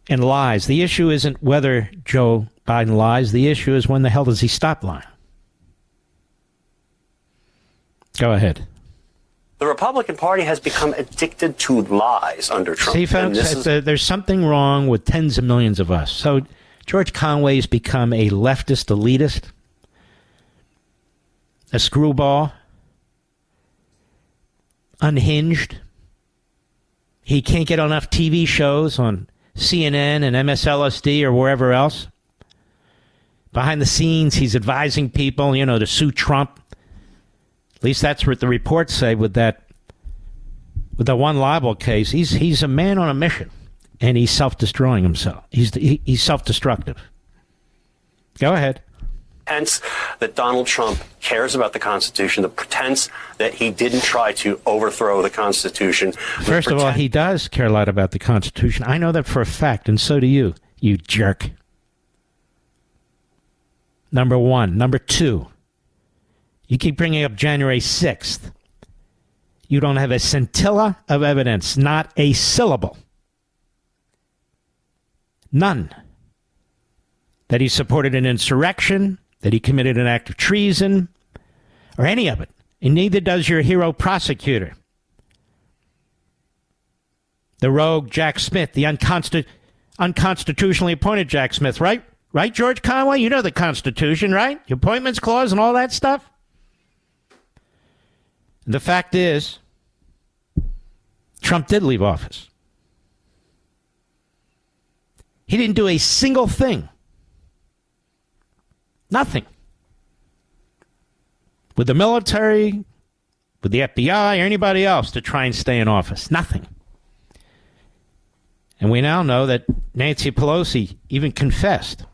and lies. The issue isn't whether Joe Biden lies. The issue is when the hell does he stop lying? Go ahead. The Republican Party has become addicted to lies under Trump. See, folks, there's something wrong with tens of millions of us. So George Conway's become a leftist elitist, a screwball, unhinged. He can't get enough TV shows on CNN and MSLSD or wherever else. Behind the scenes, he's advising people, to sue Trump. At least that's what the reports say with the one libel case. He's a man on a mission, and he's self-destroying himself. He's self-destructive. Go ahead. Pretense that Donald Trump cares about the Constitution, the pretense that he didn't try to overthrow the Constitution. First of all, he does care a lot about the Constitution. I know that for a fact, and so do you, you jerk. Number one. Number two, you keep bringing up January 6th. You don't have a scintilla of evidence, not a syllable. None. That he supported an insurrection, that he committed an act of treason, or any of it. And neither does your hero prosecutor. The rogue Jack Smith, the unconstitutionally appointed Jack Smith, right? Right, George Conway? You know the Constitution, right? The Appointments Clause and all that stuff? The fact is, Trump did leave office. He didn't do a single thing. Nothing. With the military, with the FBI, or anybody else to try and stay in office. Nothing. And we now know that Nancy Pelosi even confessed.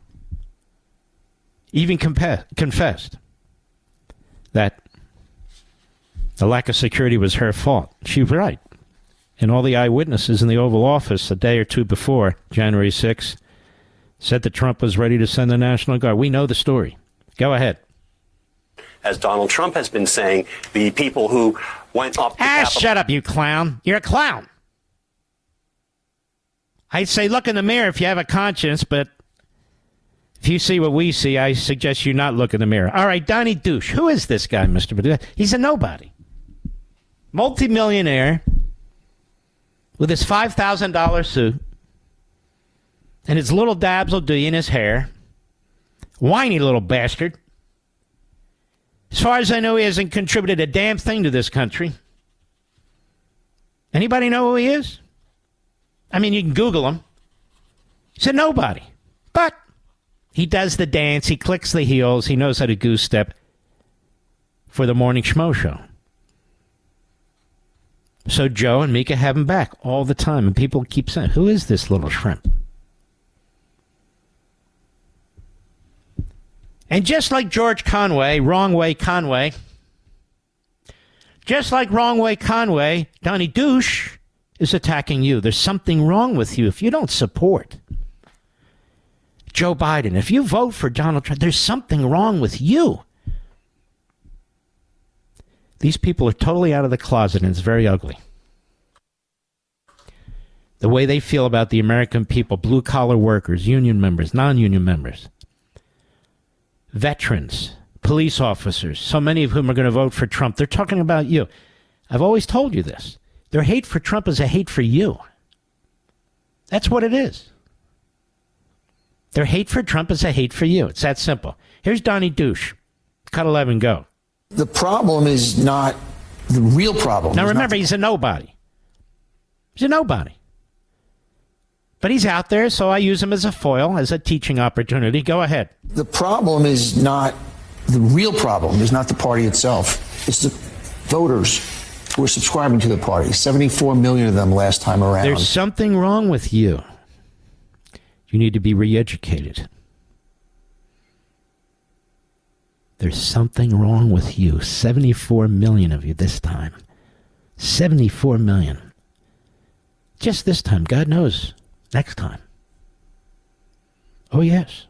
Confessed that the lack of security was her fault. She was right. And all the eyewitnesses in the Oval Office a day or two before January 6th said that Trump was ready to send the National Guard. We know the story. Go ahead. As Donald Trump has been saying, the people who went up the Capitol. Shut up, you clown. You're a clown. I'd say look in the mirror if you have a conscience, but if you see what we see, I suggest you not look in the mirror. All right, Donnie Douche. Who is this guy, Mr. Badu? He's a nobody. Multi-millionaire with his $5,000 suit and his little dabs will do you in his hair. Whiny little bastard. As far as I know, he hasn't contributed a damn thing to this country. Anybody know who he is? I mean, you can Google him. He's a nobody. But he does the dance. He clicks the heels. He knows how to goose step for the morning schmo show. So Joe and Mika have him back all the time. And people keep saying, who is this little shrimp? And just like George Conway, Wrong Way Conway, just like Wrong Way Conway, Donnie Douche is attacking you. There's something wrong with you if you don't support Joe Biden. If you vote for Donald Trump, there's something wrong with you. These people are totally out of the closet, and it's very ugly. The way they feel about the American people, blue-collar workers, union members, non-union members, veterans, police officers, so many of whom are going to vote for Trump. They're talking about you. I've always told you this. Their hate for Trump is a hate for you. That's what it is. Their hate for Trump is a hate for you. It's that simple. Here's Donnie Douche. Cut 11, go. The problem is not the real problem. Now remember, he's a nobody. He's a nobody. But he's out there, so I use him as a foil, as a teaching opportunity. Go ahead. The problem is not the real problem. It's not the party itself. It's the voters who are subscribing to the party. 74 million of them last time around. There's something wrong with you. You need to be re-educated. There's something wrong with you. 74 million of you this time. 74 million. Just this time. God knows. Next time. Oh, yes.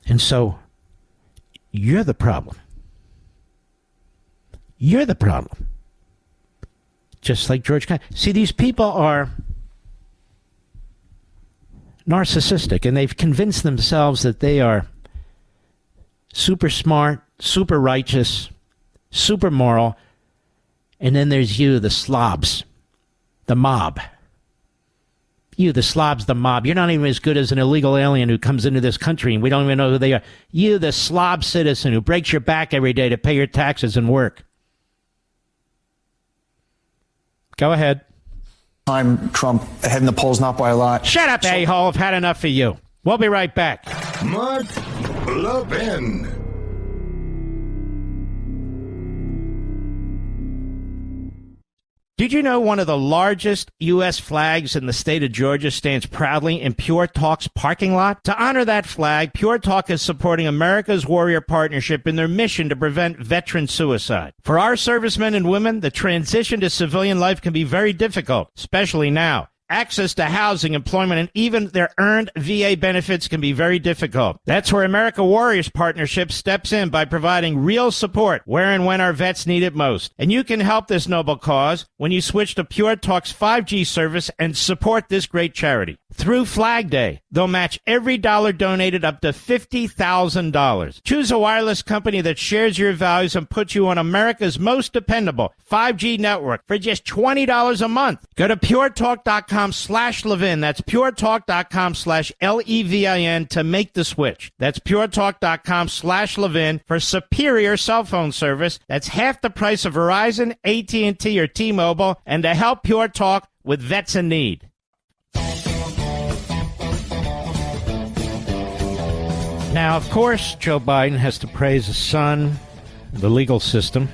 And so you're the problem. You're the problem. Just like George Conway. See, these people are narcissistic, and they've convinced themselves that they are super smart, super righteous, super moral. And then there's you, the slobs, the mob. You, the slobs, the mob. You're not even as good as an illegal alien who comes into this country and we don't even know who they are. You, the slob citizen who breaks your back every day to pay your taxes and work. Go ahead. Time Trump ahead in the polls, not by a lot. Shut up, a-hole. I've had enough of you. We'll be right back. Mark Levin. Did you know one of the largest U.S. flags in the state of Georgia stands proudly in Pure Talk's parking lot? To honor that flag, Pure Talk is supporting America's Warrior Partnership in their mission to prevent veteran suicide. For our servicemen and women, the transition to civilian life can be very difficult, especially now. Access to housing, employment, and even their earned VA benefits can be very difficult. That's where America Warriors Partnership steps in by providing real support where and when our vets need it most. And you can help this noble cause when you switch to Pure Talk's 5G service and support this great charity. Through Flag Day, they'll match every dollar donated up to $50,000. Choose a wireless company that shares your values and puts you on America's most dependable 5G network for just $20 a month. Go to puretalk.com/Levin. That's puretalk.com/LEVIN to make the switch. That's puretalk.com/Levin for superior cell phone service. That's half the price of Verizon, AT&T, or T-Mobile, and to help Pure Talk with vets in need. Now, of course, Joe Biden has to praise his son, the legal system,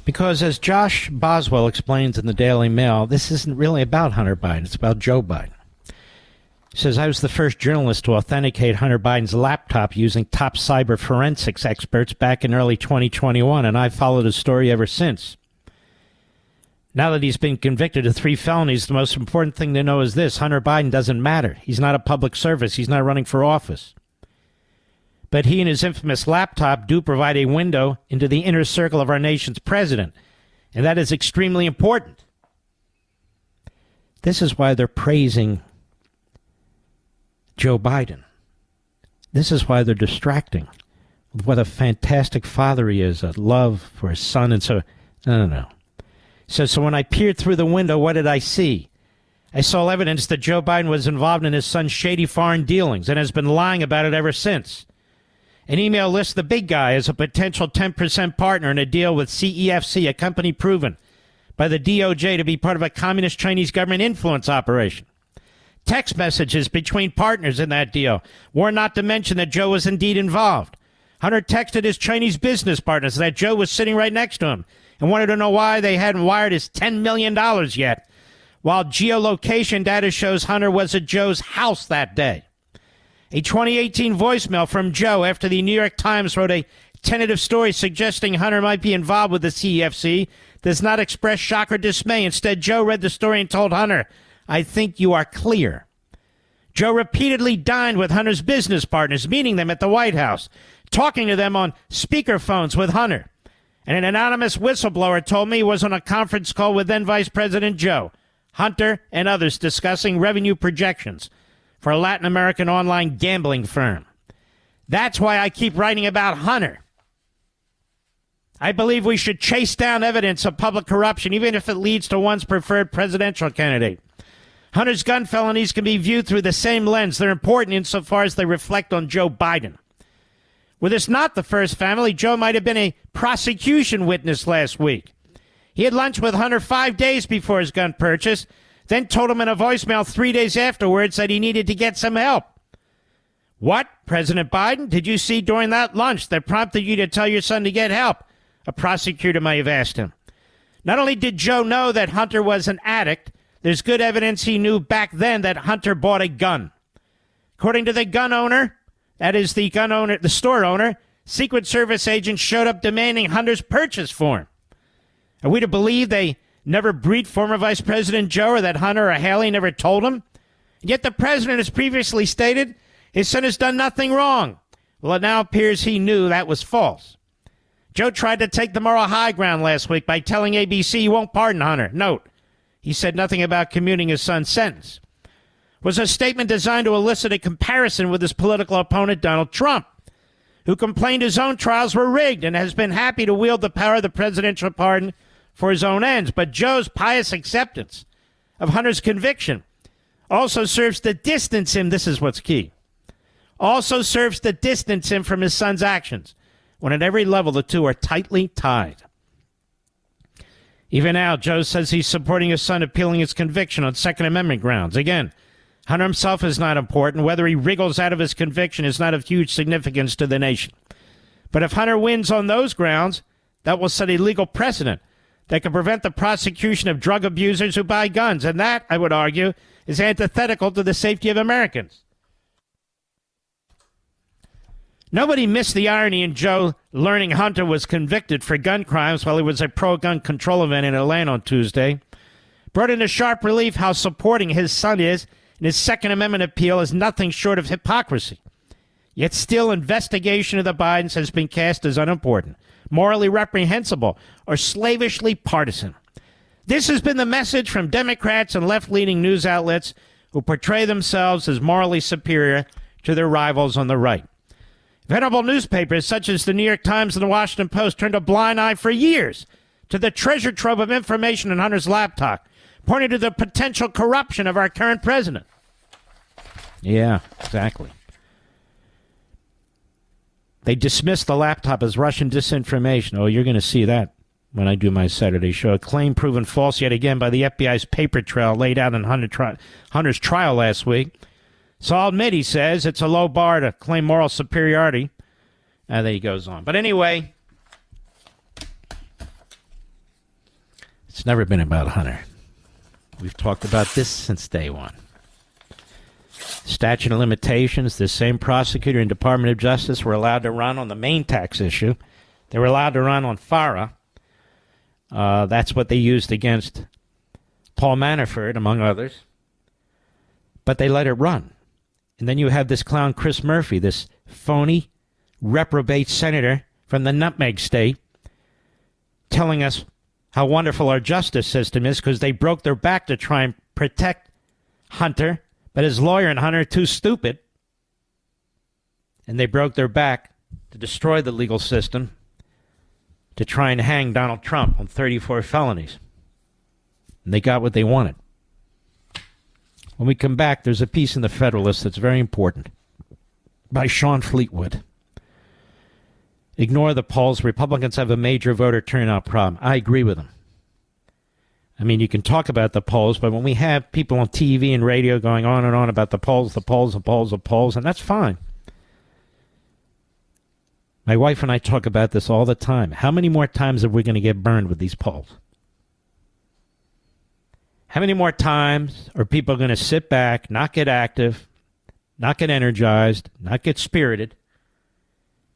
because as Josh Boswell explains in the Daily Mail, this isn't really about Hunter Biden. It's about Joe Biden. He says, I was the first journalist to authenticate Hunter Biden's laptop using top cyber forensics experts back in early 2021, and I've followed his story ever since. Now that he's been convicted of 3 felonies, the most important thing to know is this: Hunter Biden doesn't matter. He's not a public service. He's not running for office. But he and his infamous laptop do provide a window into the inner circle of our nation's president, and that is extremely important. This is why they're praising Joe Biden. This is why they're distracting with what a fantastic father he is, a love for his son, and so, no. So when I peered through the window, what did I see? I saw evidence that Joe Biden was involved in his son's shady foreign dealings and has been lying about it ever since. An email lists the big guy as a potential 10% partner in a deal with CEFC, a company proven by the DOJ to be part of a communist Chinese government influence operation. Text messages between partners in that deal were not to mention that Joe was indeed involved. Hunter texted his Chinese business partners that Joe was sitting right next to him and wanted to know why they hadn't wired his $10 million yet, while geolocation data shows Hunter was at Joe's house that day. A 2018 voicemail from Joe after the New York Times wrote a tentative story suggesting Hunter might be involved with the CEFC does not express shock or dismay. Instead, Joe read the story and told Hunter, I think you are clear. Joe repeatedly dined with Hunter's business partners, meeting them at the White House, talking to them on speakerphones with Hunter. And an anonymous whistleblower told me he was on a conference call with then Vice President Joe, Hunter, and others discussing revenue projections for a Latin American online gambling firm. That's why I keep writing about Hunter. I believe we should chase down evidence of public corruption, even if it leads to one's preferred presidential candidate. Hunter's gun felonies can be viewed through the same lens. They're important insofar as they reflect on Joe Biden. Were this not the first family, Joe might have been a prosecution witness last week. He had lunch with Hunter 5 days before his gun purchase, then told him in a voicemail 3 days afterwards that he needed to get some help. What, President Biden, did you see during that lunch that prompted you to tell your son to get help? A prosecutor may have asked him. Not only did Joe know that Hunter was an addict, there's good evidence he knew back then that Hunter bought a gun. According to the gun owner, that is the store owner, Secret Service agents showed up demanding Hunter's purchase form. Are we to believe they never briefed former Vice President Joe or that Hunter or Haley never told him? And yet the president has previously stated his son has done nothing wrong. Well, it now appears he knew that was false. Joe tried to take the moral high ground last week by telling ABC he won't pardon Hunter. Note, he said nothing about commuting his son's sentence. It was a statement designed to elicit a comparison with his political opponent, Donald Trump, who complained his own trials were rigged and has been happy to wield the power of the presidential pardon for his own ends. But Joe's pious acceptance of Hunter's conviction also serves to distance him. This is what's key. Also serves to distance him from his son's actions, when at every level the two are tightly tied. Even now, Joe says he's supporting his son appealing his conviction on Second Amendment grounds. Again, Hunter himself is not important. Whether he wriggles out of his conviction is not of huge significance to the nation. But if Hunter wins on those grounds, that will set a legal precedent that can prevent the prosecution of drug abusers who buy guns. And that, I would argue, is antithetical to the safety of Americans. Nobody missed the irony in Joe learning Hunter was convicted for gun crimes while he was at a pro-gun control event in Atlanta on Tuesday. Brought into sharp relief how supporting his son is in his Second Amendment appeal is nothing short of hypocrisy. Yet still, investigation of the Bidens has been cast as unimportant, morally reprehensible, or slavishly partisan. This has been the message from Democrats and left-leaning news outlets who portray themselves as morally superior to their rivals on the right. Venerable newspapers such as the New York Times and the Washington Post turned a blind eye for years to the treasure trove of information in Hunter's laptop, pointing to the potential corruption of our current president. Yeah, exactly. They dismissed the laptop as Russian disinformation. Oh, you're going to see that when I do my Saturday show. A claim proven false yet again by the FBI's paper trail laid out in Hunter's trial last week. So I'll admit, he says, it's a low bar to claim moral superiority. And then he goes on. But anyway, it's never been about Hunter. We've talked about this since day one. Statute of limitations, the same prosecutor and Department of Justice were allowed to run on the main tax issue. They were allowed to run on FARA. That's what they used against Paul Manafort, among others. But they let it run. And then you have this clown Chris Murphy, this phony, reprobate senator from the Nutmeg State, telling us how wonderful our justice system is because they broke their back to try and protect Hunter, but his lawyer and Hunter are too stupid. And they broke their back to destroy the legal system to try and hang Donald Trump on 34 felonies. And they got what they wanted. When we come back, there's a piece in the Federalist that's very important by Sean Fleetwood. Ignore the polls. Republicans have a major voter turnout problem. I agree with him. I mean, you can talk about the polls, but when we have people on TV and radio going on and on about the polls, and that's fine. My wife and I talk about this all the time. How many more times are we going to get burned with these polls? How many more times are people going to sit back, not get active, not get energized, not get spirited,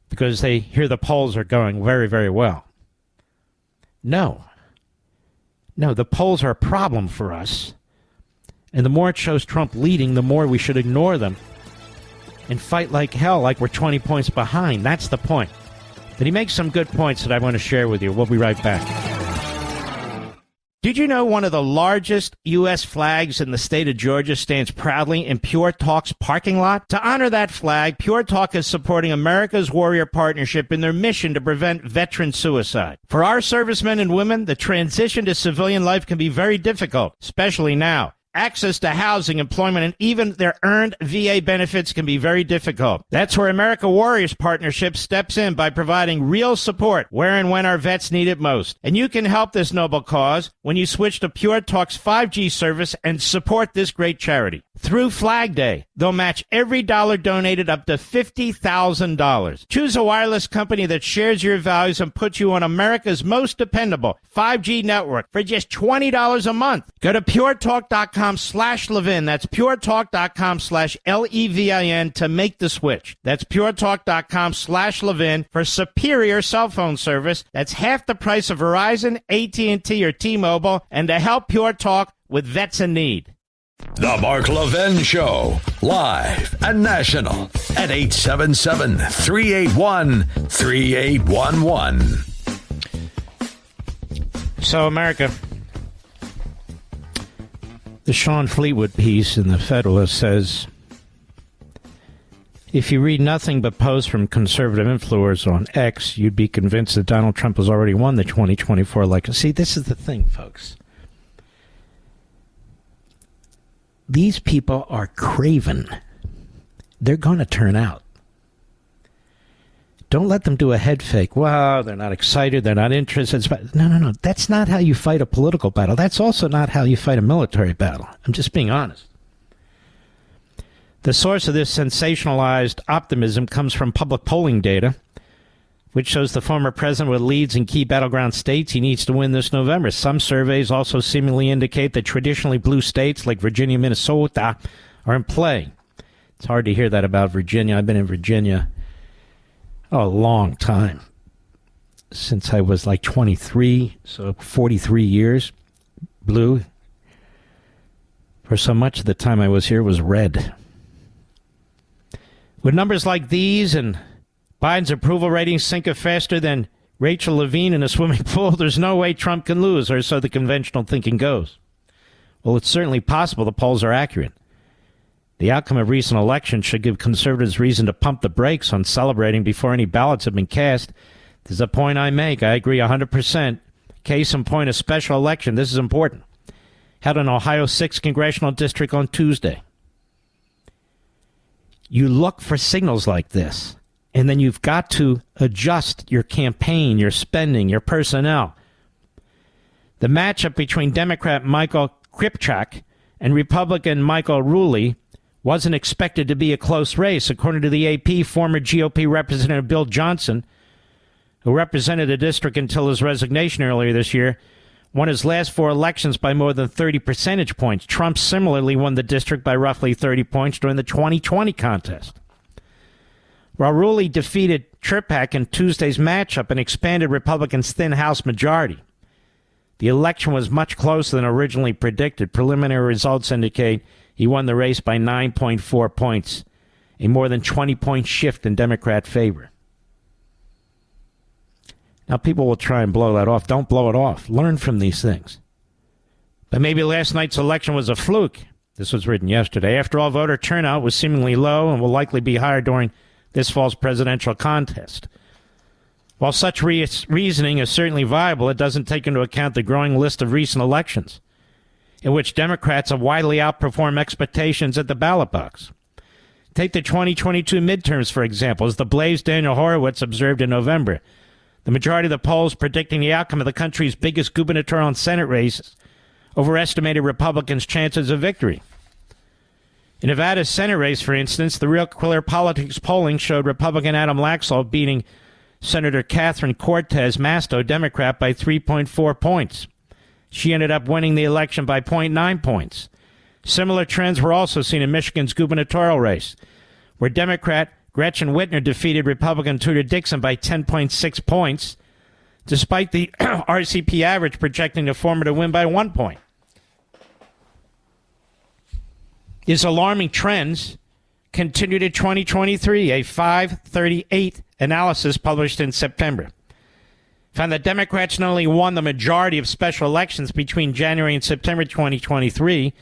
because they hear the polls are going very, very well? No. No, the polls are a problem for us. And the more it shows Trump leading, the more we should ignore them and fight like hell, like we're 20 points behind. That's the point. But he makes some good points that I want to share with you. We'll be right back. Did you know one of the largest U.S. flags in the state of Georgia stands proudly in Pure Talk's parking lot? To honor that flag, Pure Talk is supporting America's Warrior Partnership in their mission to prevent veteran suicide. For our servicemen and women, the transition to civilian life can be very difficult, especially now. Access to housing, employment, and even their earned VA benefits can be very difficult. That's where America Warriors Partnership steps in by providing real support where and when our vets need it most. And you can help this noble cause when you switch to Pure Talk's 5G service and support this great charity. Through Flag Day, they'll match every dollar donated up to $50,000. Choose a wireless company that shares your values and puts you on America's most dependable 5G network for just $20 a month. Go to puretalk.com puretalk.com/Levin. That's puretalk.com/LEVIN to make the switch. That's puretalk.com/Levin for superior cell phone service. That's half the price of Verizon, AT&T, or T-Mobile, and to help Pure Talk with vets in need. The Mark Levin Show, live and national at 877-381-3811. So, America, the Sean Fleetwood piece in the Federalist says, if you read nothing but posts from conservative influencers on X, you'd be convinced that Donald Trump has already won the 2024 election. See, this is the thing, folks. These people are craven. They're going to turn out. Don't let them do a head fake. Well, they're not excited. They're not interested. No. That's not how you fight a political battle. That's also not how you fight a military battle. I'm just being honest. The source of this sensationalized optimism comes from public polling data, which shows the former president with leads in key battleground states he needs to win this November. Some surveys also seemingly indicate that traditionally blue states like Virginia, Minnesota are in play. It's hard to hear that about Virginia. I've been in Virginia a long time, since I was like 23, so 43 years. Blue, for so much of the time I was here, was red. With numbers like these and Biden's approval ratings sinking faster than Rachel Levine in a swimming pool, there's no way Trump can lose, or so the conventional thinking goes. Well, it's certainly possible the polls are accurate. The outcome of recent elections should give conservatives reason to pump the brakes on celebrating before any ballots have been cast. This is a point I make. I agree 100%. Case in point, a special election. This is important. Held in Ohio 6th Congressional District on Tuesday. You look for signals like this, and then you've got to adjust your campaign, your spending, your personnel. The matchup between Democrat Michael Kripchak and Republican Michael Rulli wasn't expected to be a close race. According to the AP, former GOP Representative Bill Johnson, who represented the district until his resignation earlier this year, won his last 4 elections by more than 30 percentage points. Trump similarly won the district by roughly 30 points during the 2020 contest. While Rulli defeated Kripchak in Tuesday's matchup and expanded Republicans' thin House majority, the election was much closer than originally predicted. Preliminary results indicate he won the race by 9.4 points, a more than 20-point shift in Democrat favor. Now, people will try and blow that off. Don't blow it off. Learn from these things. But maybe last night's election was a fluke. This was written yesterday. After all, voter turnout was seemingly low and will likely be higher during this fall's presidential contest. While such reasoning is certainly viable, it doesn't take into account the growing list of recent elections, in which Democrats have widely outperformed expectations at the ballot box. Take the 2022 midterms, for example, as the Blaze Daniel Horowitz observed in November. The majority of the polls predicting the outcome of the country's biggest gubernatorial and Senate races overestimated Republicans' chances of victory. In Nevada's Senate race, for instance, the Real Clear Politics polling showed Republican Adam Laxalt beating Senator Catherine Cortez Masto, Democrat, by 3.4 points. She ended up winning the election by 0.9 points. Similar trends were also seen in Michigan's gubernatorial race, where Democrat Gretchen Whitmer defeated Republican Tudor Dixon by 10.6 points, despite the RCP average projecting the former to win by 1 point. These alarming trends continued in 2023, a 538 analysis published in September found that Democrats not only won the majority of special elections between January and September 2023,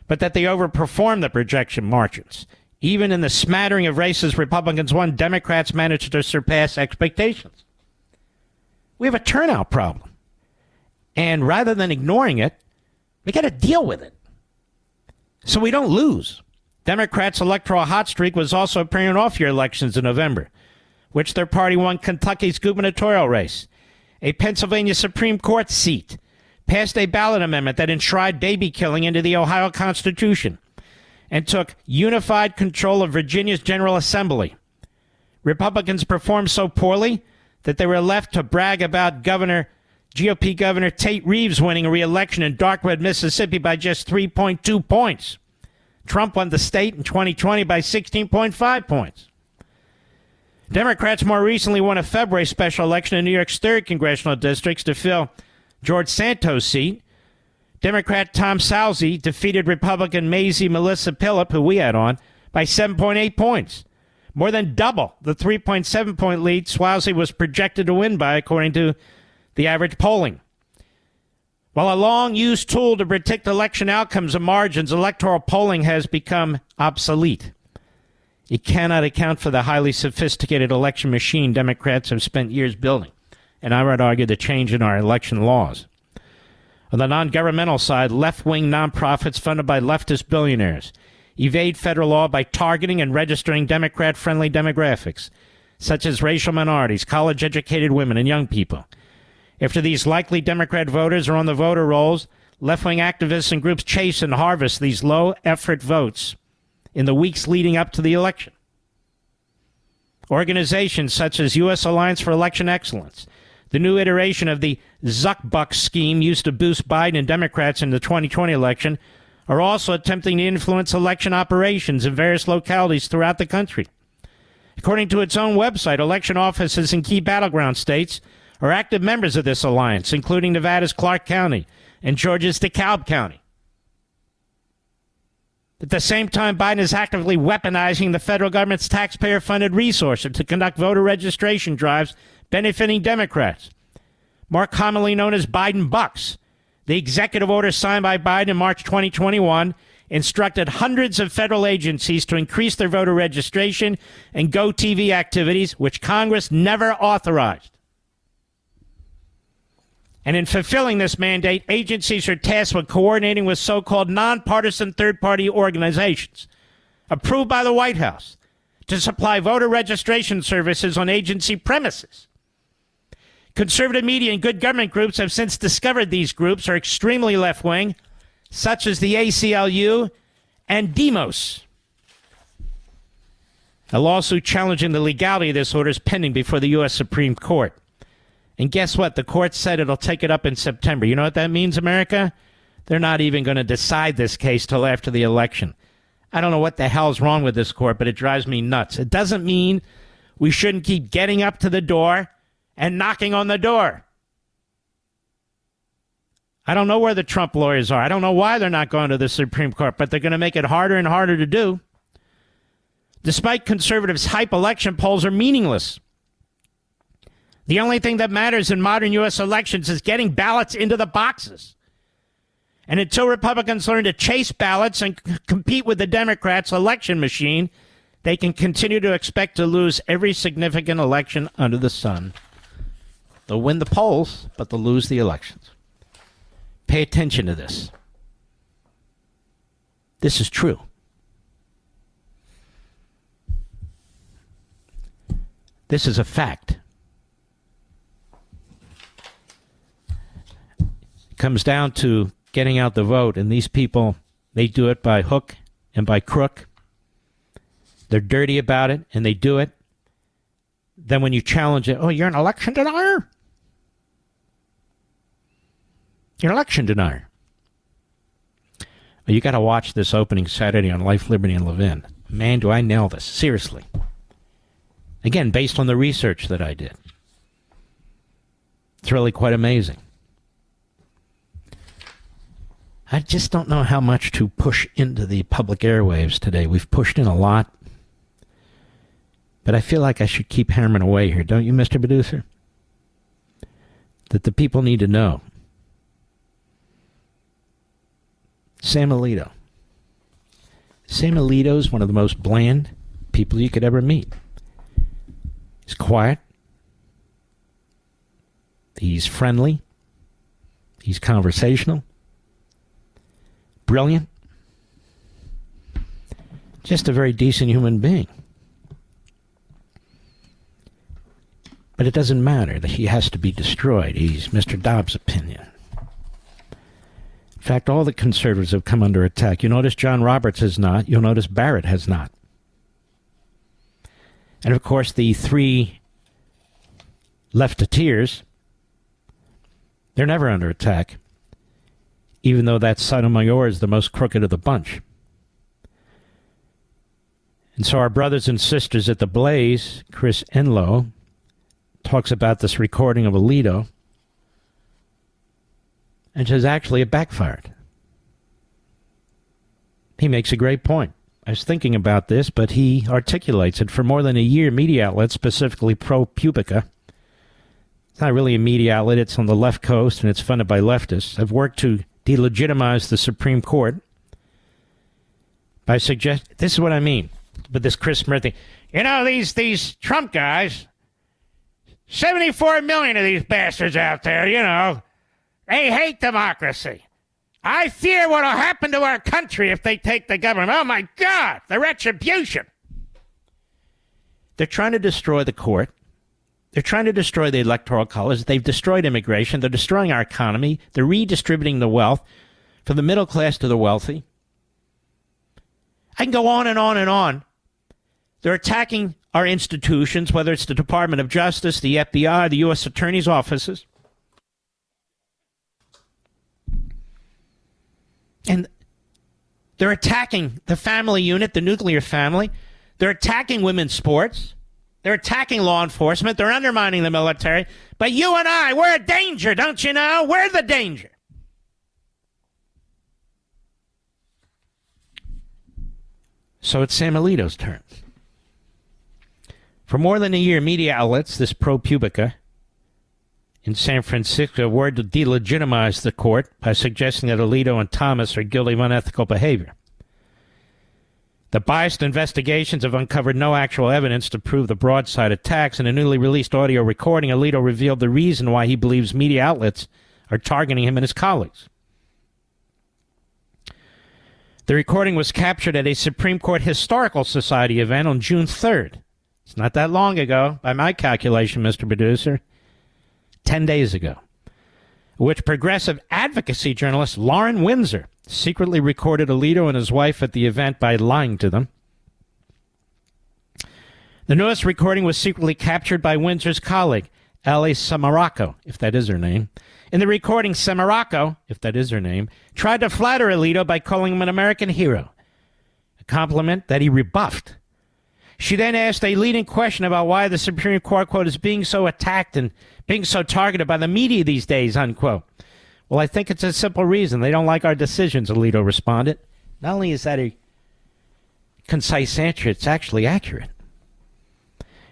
but that they overperformed the projection margins. Even in the smattering of races Republicans won, Democrats managed to surpass expectations. We have a turnout problem. And rather than ignoring it, we got to deal with it so we don't lose. Democrats' electoral hot streak was also appearing in off-year elections in November, which their party won Kentucky's gubernatorial race, a Pennsylvania Supreme Court seat, passed a ballot amendment that enshrined baby killing into the Ohio Constitution, and took unified control of Virginia's General Assembly. Republicans performed so poorly that they were left to brag about Governor GOP Governor Tate Reeves winning a re-election in Darkwood, Mississippi by just 3.2 points. Trump won the state in 2020 by 16.5 points. Democrats more recently won a February special election in New York's 3rd congressional districts to fill George Santos' seat. Democrat Tom Salzi defeated Republican Maisie Melissa Phillip, who we had on, by 7.8 points. More than double the 3.7-point lead Salzi was projected to win by, according to the average polling. While a long-used tool to predict election outcomes and margins, electoral polling has become obsolete. It cannot account for the highly sophisticated election machine Democrats have spent years building, and I would argue the change in our election laws. On the non-governmental side, left-wing nonprofits funded by leftist billionaires evade federal law by targeting and registering Democrat-friendly demographics, such as racial minorities, college-educated women, and young people. After these likely Democrat voters are on the voter rolls, left-wing activists and groups chase and harvest these low-effort votes in the weeks leading up to the election. Organizations such as U.S. Alliance for Election Excellence, the new iteration of the Zuckbuck scheme used to boost Biden and Democrats in the 2020 election, are also attempting to influence election operations in various localities throughout the country. According to its own website, election offices in key battleground states are active members of this alliance, including Nevada's Clark County and Georgia's DeKalb County. At the same time, Biden is actively weaponizing the federal government's taxpayer-funded resources to conduct voter registration drives benefiting Democrats, more commonly known as Biden Bucks. The executive order signed by Biden in March 2021 instructed hundreds of federal agencies to increase their voter registration and GoTV activities, which Congress never authorized. And in fulfilling this mandate, agencies are tasked with coordinating with so-called nonpartisan third-party organizations approved by the White House to supply voter registration services on agency premises. Conservative media and good government groups have since discovered these groups are extremely left-wing, such as the ACLU and Demos. A lawsuit challenging the legality of this order is pending before the U.S. Supreme Court. And guess what? The court said it'll take it up in September. You know what that means, America? They're not even going to decide this case till after the election. I don't know what the hell's wrong with this court, but it drives me nuts. It doesn't mean we shouldn't keep getting up to the door and knocking on the door. I don't know where the Trump lawyers are. I don't know why they're not going to the Supreme Court, but they're going to make it harder and harder to do. Despite conservatives' hype, election polls are meaningless. The only thing that matters in modern U.S. elections is getting ballots into the boxes. And until Republicans learn to chase ballots and compete with the Democrats' election machine, they can continue to expect to lose every significant election under the sun. They'll win the polls, but they'll lose the elections. Pay attention to this. This is true. This is a fact. It comes down to getting out the vote, and these people, they do it by hook and by crook. They're dirty about it, and they do it. Then when you challenge it, oh, you're an election denier? You're an election denier. Well, you got to watch this opening Saturday on Life, Liberty, and Levin. Man, do I nail this. Seriously. Again, based on the research that I did. It's really quite amazing. I just don't know how much to push into the public airwaves today. We've pushed in a lot. But I feel like I should keep hammering away here, don't you, Mr. Producer? That the people need to know. Sam Alito. Sam Alito is one of the most bland people you could ever meet. He's quiet. He's friendly. He's conversational. Brilliant. Just a very decent human being. But it doesn't matter that he has to be destroyed. He's Mr. Dobbs' opinion. In fact, all the conservatives have come under attack. You notice John Roberts has not. You'll notice Barrett has not. And, of course, the three lefteteers, They're never under attack, even though that Sotomayor is the most crooked of the bunch. And so our brothers and sisters at the Blaze, Chris Enlow, talks about this recording of Alito and says actually it backfired. He makes a great point. I was thinking about this, but he articulates it. For more than a year, media outlets, specifically ProPublica, it's not really a media outlet, it's on the left coast and it's funded by leftists, have worked to delegitimize the Supreme Court by suggesting, this is what I mean with this Chris Smith thing. You know, these Trump guys, 74 million of these bastards out there, you know, they hate democracy. I fear what will happen to our country if they take the government. Oh, my God, the retribution. They're trying to destroy the court. They're trying to destroy the Electoral College. They've destroyed immigration. They're destroying our economy. They're redistributing the wealth from the middle class to the wealthy. I can go on and on and on. They're attacking our institutions, whether it's the Department of Justice, the FBI, the U.S. Attorney's offices. And they're attacking the family unit, the nuclear family. They're attacking women's sports. They're attacking law enforcement. They're undermining the military. But you and I, we're a danger, don't you know? We're the danger. So it's Sam Alito's turn. For more than a year, media outlets, this ProPublica in San Francisco, were to delegitimize the court by suggesting that Alito and Thomas are guilty of unethical behavior. The biased investigations have uncovered no actual evidence to prove the broadside attacks. In a newly released audio recording, Alito revealed the reason why he believes media outlets are targeting him and his colleagues. The recording was captured at a Supreme Court Historical Society event on June 3rd. It's not that long ago, by my calculation, Mr. Producer. 10 days ago, which progressive advocacy journalist Lauren Windsor secretly recorded Alito and his wife at the event by lying to them. The newest recording was secretly captured by Windsor's colleague, Ellie Samaracco, if that is her name. In the recording, Samaracco, if that is her name, tried to flatter Alito by calling him an American hero, a compliment that he rebuffed. She then asked a leading question about why the Supreme Court, quote, is being so attacked and being so targeted by the media these days, unquote. Well, I think it's a simple reason. They don't like our decisions, Alito responded. Not only is that a concise answer, it's actually accurate.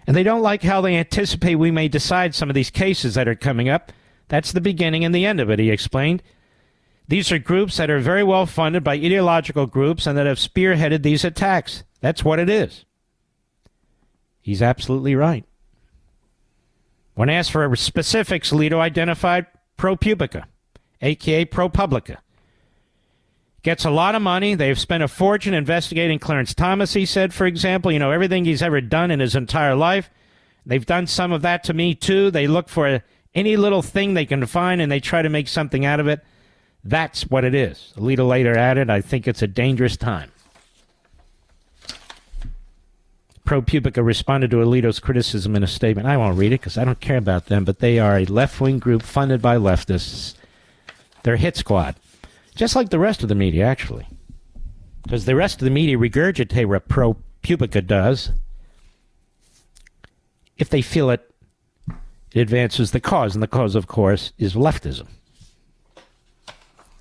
And they don't like how they anticipate we may decide some of these cases that are coming up. That's the beginning and the end of it, he explained. These are groups that are very well funded by ideological groups and that have spearheaded these attacks. That's what it is. He's absolutely right. When asked for specifics, Alito identified ProPublica, a.k.a. ProPublica. Gets a lot of money. They've spent a fortune investigating Clarence Thomas, he said, for example. You know, everything he's ever done in his entire life. They've done some of that to me, too. They look for any little thing they can find, and they try to make something out of it. That's what it is. Alito later added, I think it's a dangerous time. ProPublica responded to Alito's criticism in a statement. I won't read it because I don't care about them, but they are a left-wing group funded by leftists. They're a hit squad, just like the rest of the media, actually. Because the rest of the media regurgitate what ProPublica does if they feel it advances the cause, and the cause, of course, is leftism.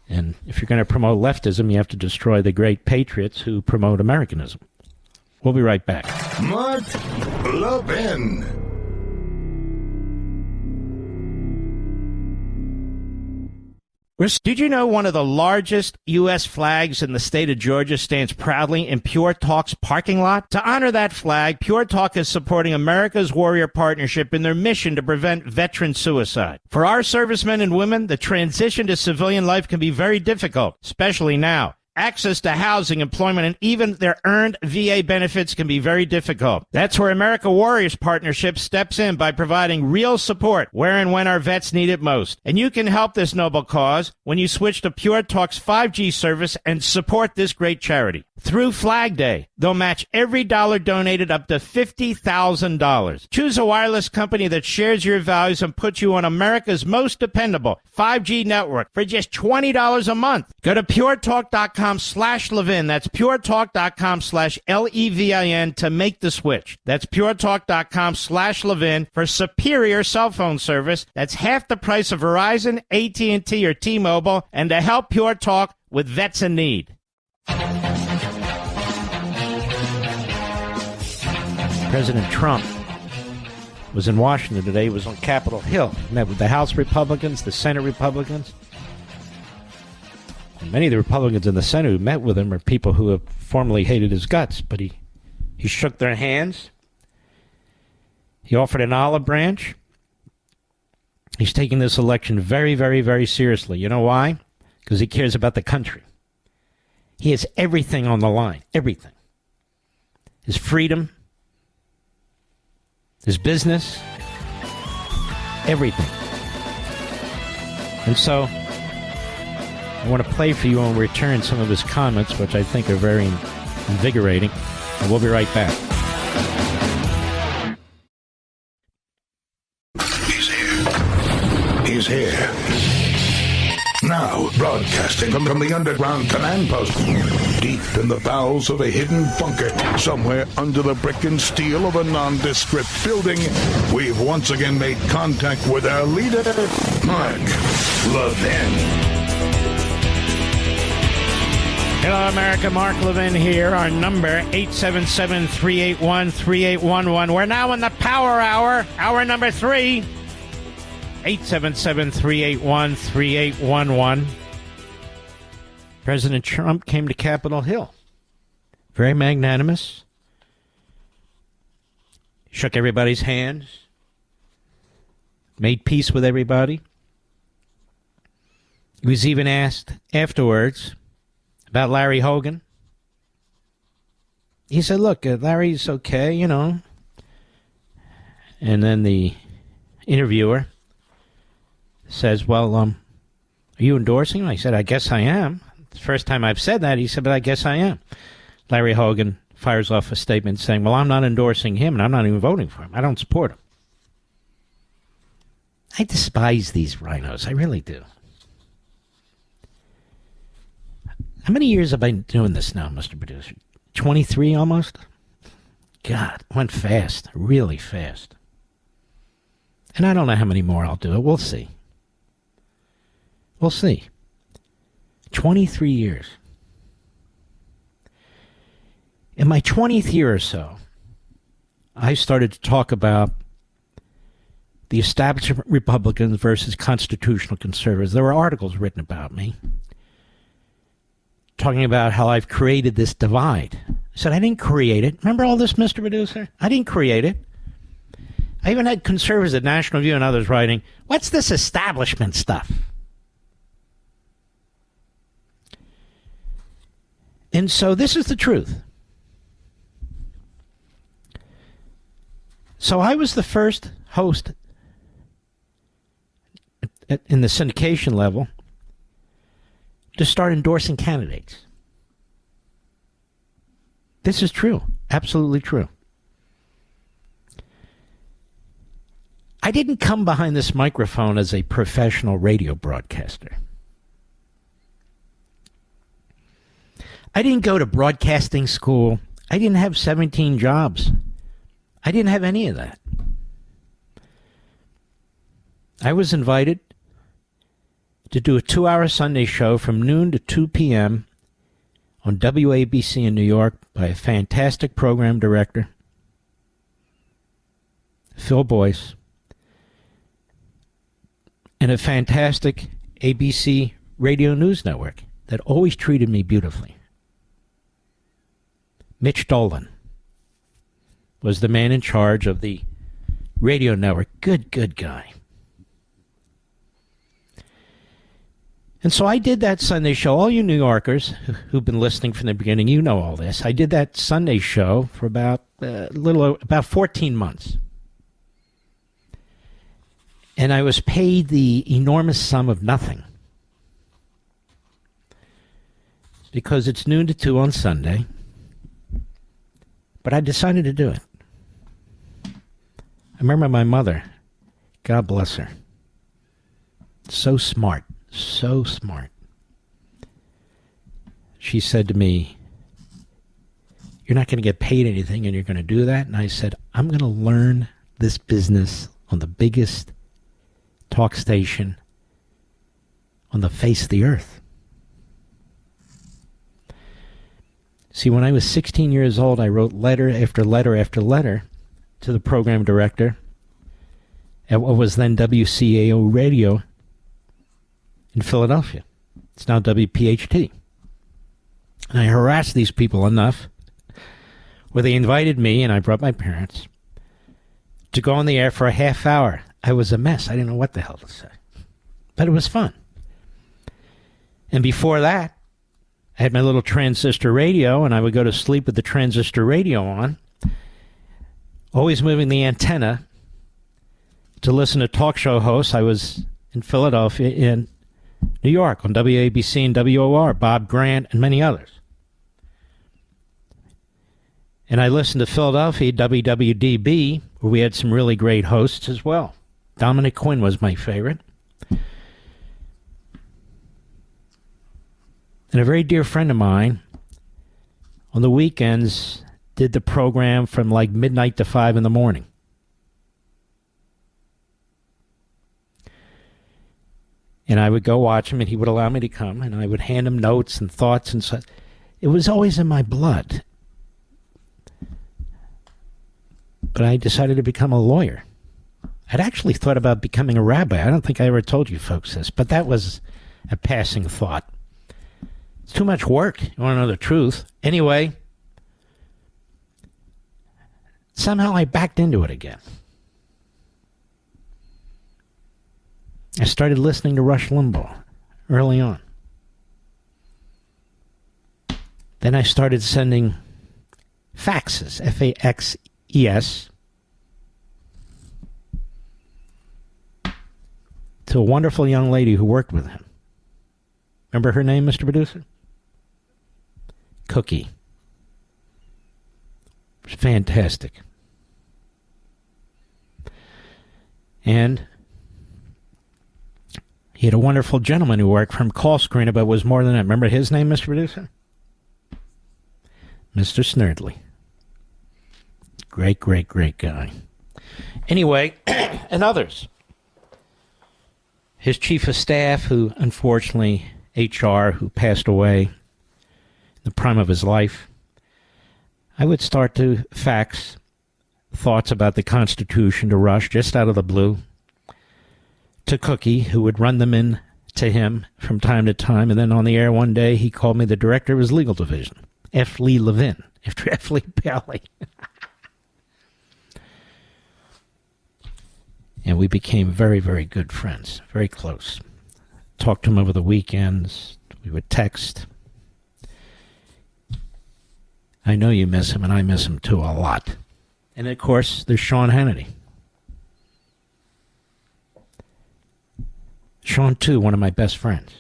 And if you're going to promote leftism, you have to destroy the great patriots who promote Americanism. We'll be right back. Mark Levin. Did you know one of the largest U.S. flags in the state of Georgia stands proudly in Pure Talk's parking lot? To honor that flag, Pure Talk is supporting America's Warrior Partnership in their mission to prevent veteran suicide. For our servicemen and women, the transition to civilian life can be very difficult, especially now. Access to housing, employment, and even their earned VA benefits can be very difficult. That's where America Warriors Partnership steps in by providing real support where and when our vets need it most. And you can help this noble cause when you switch to Pure Talk's 5G service and support this great charity. Through Flag Day, they'll match every dollar donated up to $50,000. Choose a wireless company that shares your values and puts you on America's most dependable 5G network for just $20 a month. Go to puretalk.com/Levin. That's puretalk.com/LEVIN to make the switch. That's puretalk.com/Levin for superior cell phone service. That's half the price of Verizon, AT&T, or T-Mobile, and to help Pure Talk with vets in need. President Trump was in Washington today. He was on Capitol Hill. He met with the House Republicans, the Senate Republicans. And many of the Republicans in the Senate who met with him are people who have formerly hated his guts. But he shook their hands. He offered an olive branch. He's taking this election very, very, very seriously. You know why? Because he cares about the country. He has everything on the line. Everything. His freedom. His business, everything. And so, I want to play for you in return some of his comments, which I think are very invigorating. And we'll be right back. He's here. Now, broadcasting from the underground command post, deep in the bowels of a hidden bunker, somewhere under the brick and steel of a nondescript building, we've once again made contact with our leader, Mark Levin. Hello, America. Mark Levin here. Our number, 877-381-3811. We're now in the Power Hour, hour number 3. 877-381-3811. President Trump came to Capitol Hill. Very magnanimous. Shook everybody's hands. Made peace with everybody. He was even asked afterwards about Larry Hogan. He said, look, Larry's okay, you know. And then the interviewer says, well, are you endorsing him? I said, I guess I am. The first time I've said that, he said, but I guess I am. Larry Hogan fires off a statement saying, well, I'm not endorsing him, and I'm not even voting for him. I don't support him. I despise these rhinos. I really do. How many years have I been doing this now, Mr. Producer? 23 almost? God, went fast. Really fast. And I don't know how many more I'll do it. We'll see. We'll see. 23 years. In my 20th year or so, I started to talk about the establishment Republicans versus constitutional conservatives. There were articles written about me talking about how I've created this divide. I said, I didn't create it. Remember all this, Mr. Producer? I didn't create it. I even had conservatives at National Review and others writing, what's this establishment stuff? And so this is the truth. So I was the first host in the syndication level to start endorsing candidates. This is true. Absolutely true. I didn't come behind this microphone as a professional radio broadcaster. I didn't go to broadcasting school. I didn't have 17 jobs. I didn't have any of that. I was invited to do a 2-hour Sunday show from noon to 2 p.m. on WABC in New York by a fantastic program director, Phil Boyce, and a fantastic ABC radio news network that always treated me beautifully. Mitch Dolan was the man in charge of the radio network. Good guy. And so I did that Sunday show. All you New Yorkers who've been listening from the beginning, you know all this. I did that Sunday show for about 14 months. And I was paid the enormous sum of nothing. because it's noon to 2 on Sunday. But I decided to do it. I remember my mother, God bless her, so smart, so smart. She said to me, you're not going to get paid anything and you're going to do that? And I said, I'm going to learn this business on the biggest talk station on the face of the earth. See, when I was 16 years old, I wrote letter after letter after letter to the program director at what was then WCAO Radio in Philadelphia. It's now WPHT. And I harassed these people enough where they invited me, and I brought my parents, to go on the air for a half hour. I was a mess. I didn't know what the hell to say. But it was fun. And before that, I had my little transistor radio, and I would go to sleep with the transistor radio on, always moving the antenna to listen to talk show hosts. I was in Philadelphia, in New York, on WABC and WOR, Bob Grant, and many others. And I listened to Philadelphia, WWDB, where we had some really great hosts as well. Dominic Quinn was my favorite. And a very dear friend of mine, on the weekends, did the program from like midnight to 5 in the morning. And I would go watch him, and he would allow me to come, and I would hand him notes and thoughts and such. It was always in my blood. But I decided to become a lawyer. I'd actually thought about becoming a rabbi. I don't think I ever told you folks this, but that was a passing thought. It's too much work. You want to know the truth. Anyway, somehow I backed into it again. I started listening to Rush Limbaugh early on. Then I started sending faxes, F-A-X-E-S, to a wonderful young lady who worked with him. Remember her name, Mr. Producer? Cookie. It was fantastic. And he had a wonderful gentleman who worked from call screener, but was more than that. Remember his name, Mr. Producer? Mr. Snerdley. Great, great, great guy. Anyway, and others. His chief of staff, who unfortunately, HR, who passed away in the prime of his life. I would start to fax thoughts about the Constitution to Rush, just out of the blue, to Cookie, who would run them in to him from time to time. And then on the air one day, he called me the director of his legal division, F. Lee Levin, after F. Lee Bailey. And we became very, very good friends, very close. Talked to him over the weekends. We would text. I know you miss him, and I miss him too a lot. And of course, there's Sean Hannity. Sean, too, one of my best friends.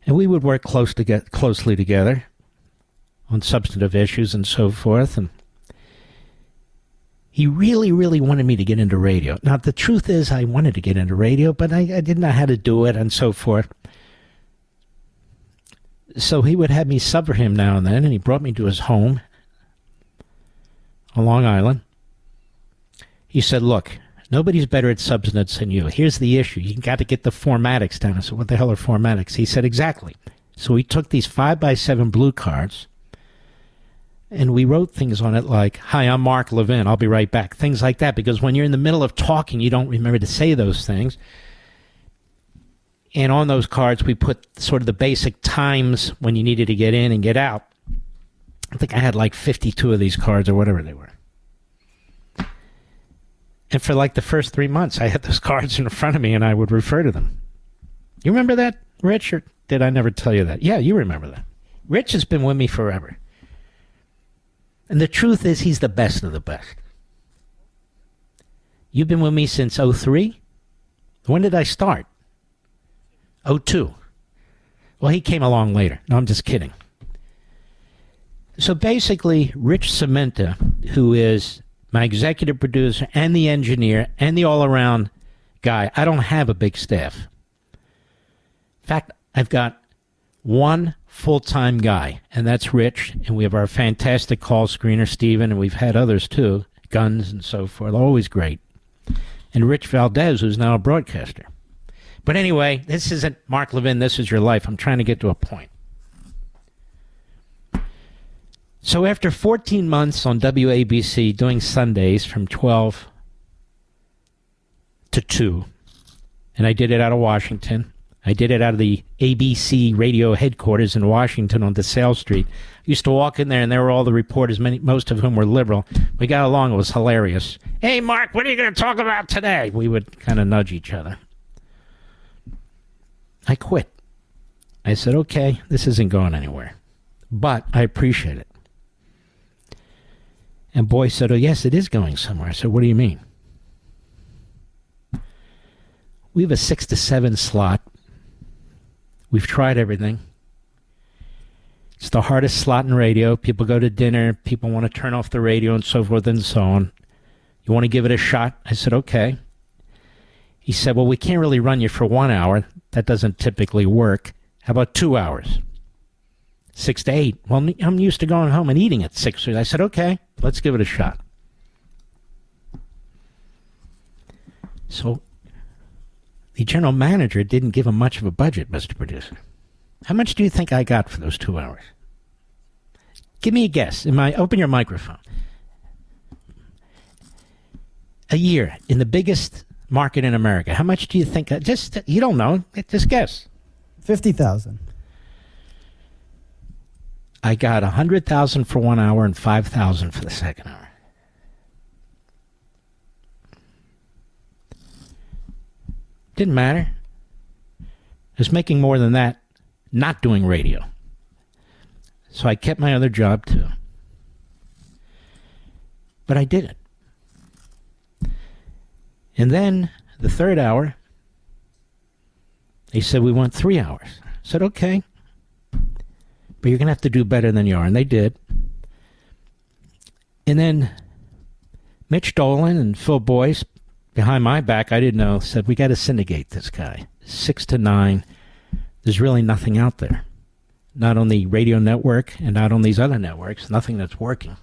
And we would work closely together on substantive issues and so forth. And he really, really wanted me to get into radio. Now, the truth is I wanted to get into radio, but I didn't know how to do it and so forth. So he would have me sub for him now and then, and he brought me to his home on Long Island. He said, look, nobody's better at substance than you. Here's the issue. You got to get the formatics down. I said, what the hell are formatics? He said, exactly. So we took these 5x7 blue cards, and we wrote things on it like, hi, I'm Mark Levin. I'll be right back. Things like that, because when you're in the middle of talking, you don't remember to say those things. And on those cards, we put sort of the basic times when you needed to get in and get out. I think I had like 52 of these cards or whatever they were. And for like the first 3 months, I had those cards in front of me and I would refer to them. You remember that, Rich? Or did I never tell you that? Yeah, you remember that. Rich has been with me forever. And the truth is, he's the best of the best. You've been with me since 03? When did I start? 02. Well, he came along later. No, I'm just kidding. So basically, Rich Cementa, who is my executive producer and the engineer and the all-around guy, I don't have a big staff. In fact, I've got one full-time guy, and that's Rich, and we have our fantastic call screener, Steven, and we've had others too, Guns and so forth, always great. And Rich Valdez, who's now a broadcaster. But anyway, this isn't Mark Levin, this is your life. I'm trying to get to a point. So after 14 months on WABC doing Sundays from 12 to 2, and I did it out of Washington. I did it out of the ABC radio headquarters in Washington on DeSalle Street. I used to walk in there, and there were all the reporters, most of whom were liberal. We got along. It was hilarious. Hey, Mark, what are you going to talk about today? We would kind of nudge each other. I quit. I said, okay, this isn't going anywhere, but I appreciate it. And Boy said, oh, yes, it is going somewhere. I said, what do you mean? We have a 6 to 7 slot. We've tried everything. It's the hardest slot in radio. People go to dinner. People want to turn off the radio and so forth and so on. You want to give it a shot? I said, okay. He said, well, we can't really run you for 1 hour. That doesn't typically work. How about 2 hours? 6 to 8. Well, I'm used to going home and eating at 6. I said, okay, let's give it a shot. So the general manager didn't give him much of a budget, Mr. Producer. How much do you think I got for those 2 hours? Give me a guess. Open your microphone. A year in the biggest market in America. How much do you think? You don't know. Just guess. 50,000. I got 100,000 for 1 hour and 5,000 for the second hour. Didn't matter. I was making more than that not doing radio. So I kept my other job too. But I did it. And then the third hour, they said we want 3 hours. I said, okay. But you're going to have to do better than you are. And they did. And then Mitch Dolan and Phil Boyce, behind my back, I didn't know, said, we got to syndicate this guy. 6 to 9. There's really nothing out there. Not on the radio network and not on these other networks. Nothing that's working.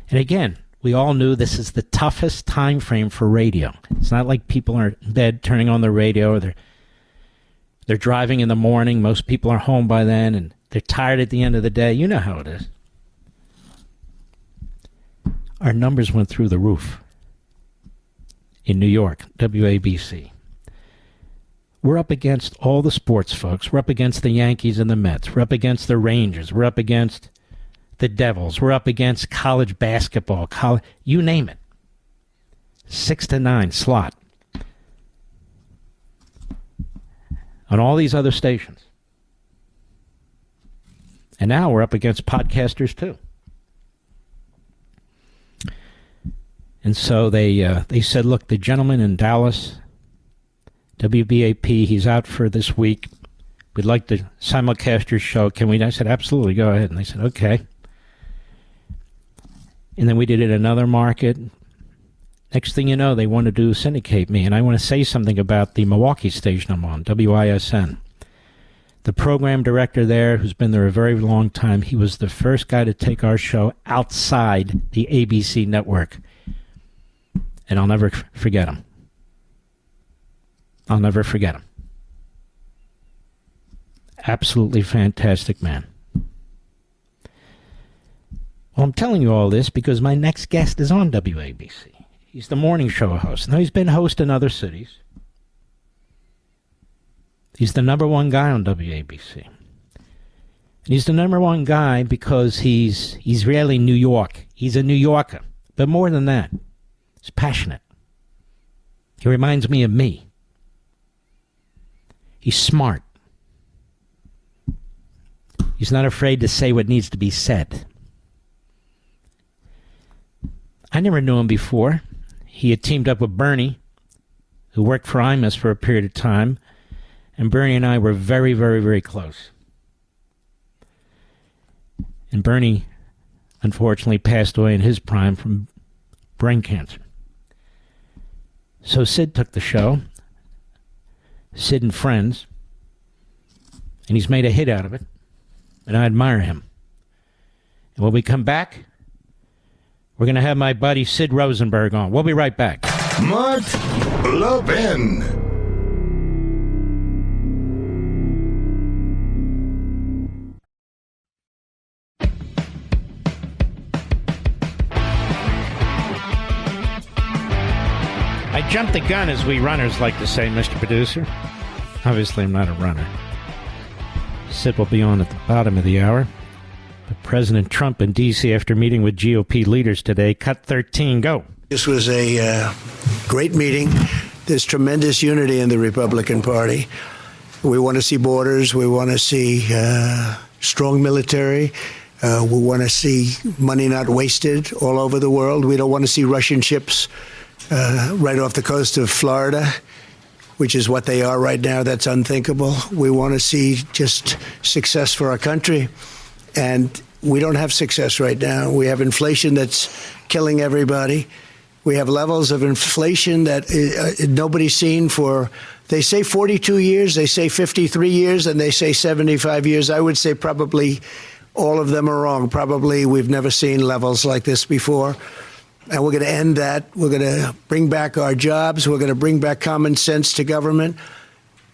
And again, we all knew this is the toughest time frame for radio. It's not like people are in bed turning on the radio or they're driving in the morning. Most people are home by then and they're tired at the end of the day. You know how it is. Our numbers went through the roof. In New York, WABC. We're up against all the sports folks. We're up against the Yankees and the Mets. We're up against the Rangers. We're up against the Devils. We're up against college basketball. You name it. 6 to 9 slot. On all these other stations. And now we're up against podcasters too. And so they said, look, the gentleman in Dallas, WBAP, he's out for this week. We'd like to simulcast your show. Can we? I said, absolutely, go ahead. And they said, okay. And then we did it in another market. Next thing you know, they want to syndicate me. And I want to say something about the Milwaukee station I'm on, WISN. The program director there, who's been there a very long time, he was the first guy to take our show outside the ABC network. And I'll never forget him. I'll never forget him. Absolutely fantastic man. Well, I'm telling you all this because my next guest is on WABC. He's the morning show host. Now, he's been host in other cities. He's the number one guy on WABC. And he's the number one guy because he's really New York. He's a New Yorker. But more than that, he's passionate. He reminds me of me. He's smart. He's not afraid to say what needs to be said. I never knew him before. He had teamed up with Bernie, who worked for Imus for a period of time, And Bernie and I were very, very, very close. And Bernie, unfortunately, passed away in his prime from brain cancer. So Sid took the show, Sid and Friends, and he's made a hit out of it, and I admire him. And when we come back, we're going to have my buddy Sid Rosenberg on. We'll be right back. Mark Levin. I jumped the gun, as we runners like to say, Mr. Producer. Obviously, I'm not a runner. Sid will be on at the bottom of the hour. But President Trump in D.C., after meeting with GOP leaders today, cut 13. Go. This was a great meeting. There's tremendous unity in the Republican Party. We want to see borders. We want to see strong military. We want to see money not wasted all over the world. We don't want to see Russian ships right off the coast of Florida, which is what they are right now. That's unthinkable. We want to see just success for our country. And we don't have success right now. We have inflation that's killing everybody. We have levels of inflation that nobody's seen for, they say 42 years, they say 53 years, and they say 75 years. I would say probably all of them are wrong. Probably we've never seen levels like this before. And we're going to end that. We're going to bring back our jobs. We're going to bring back common sense to government.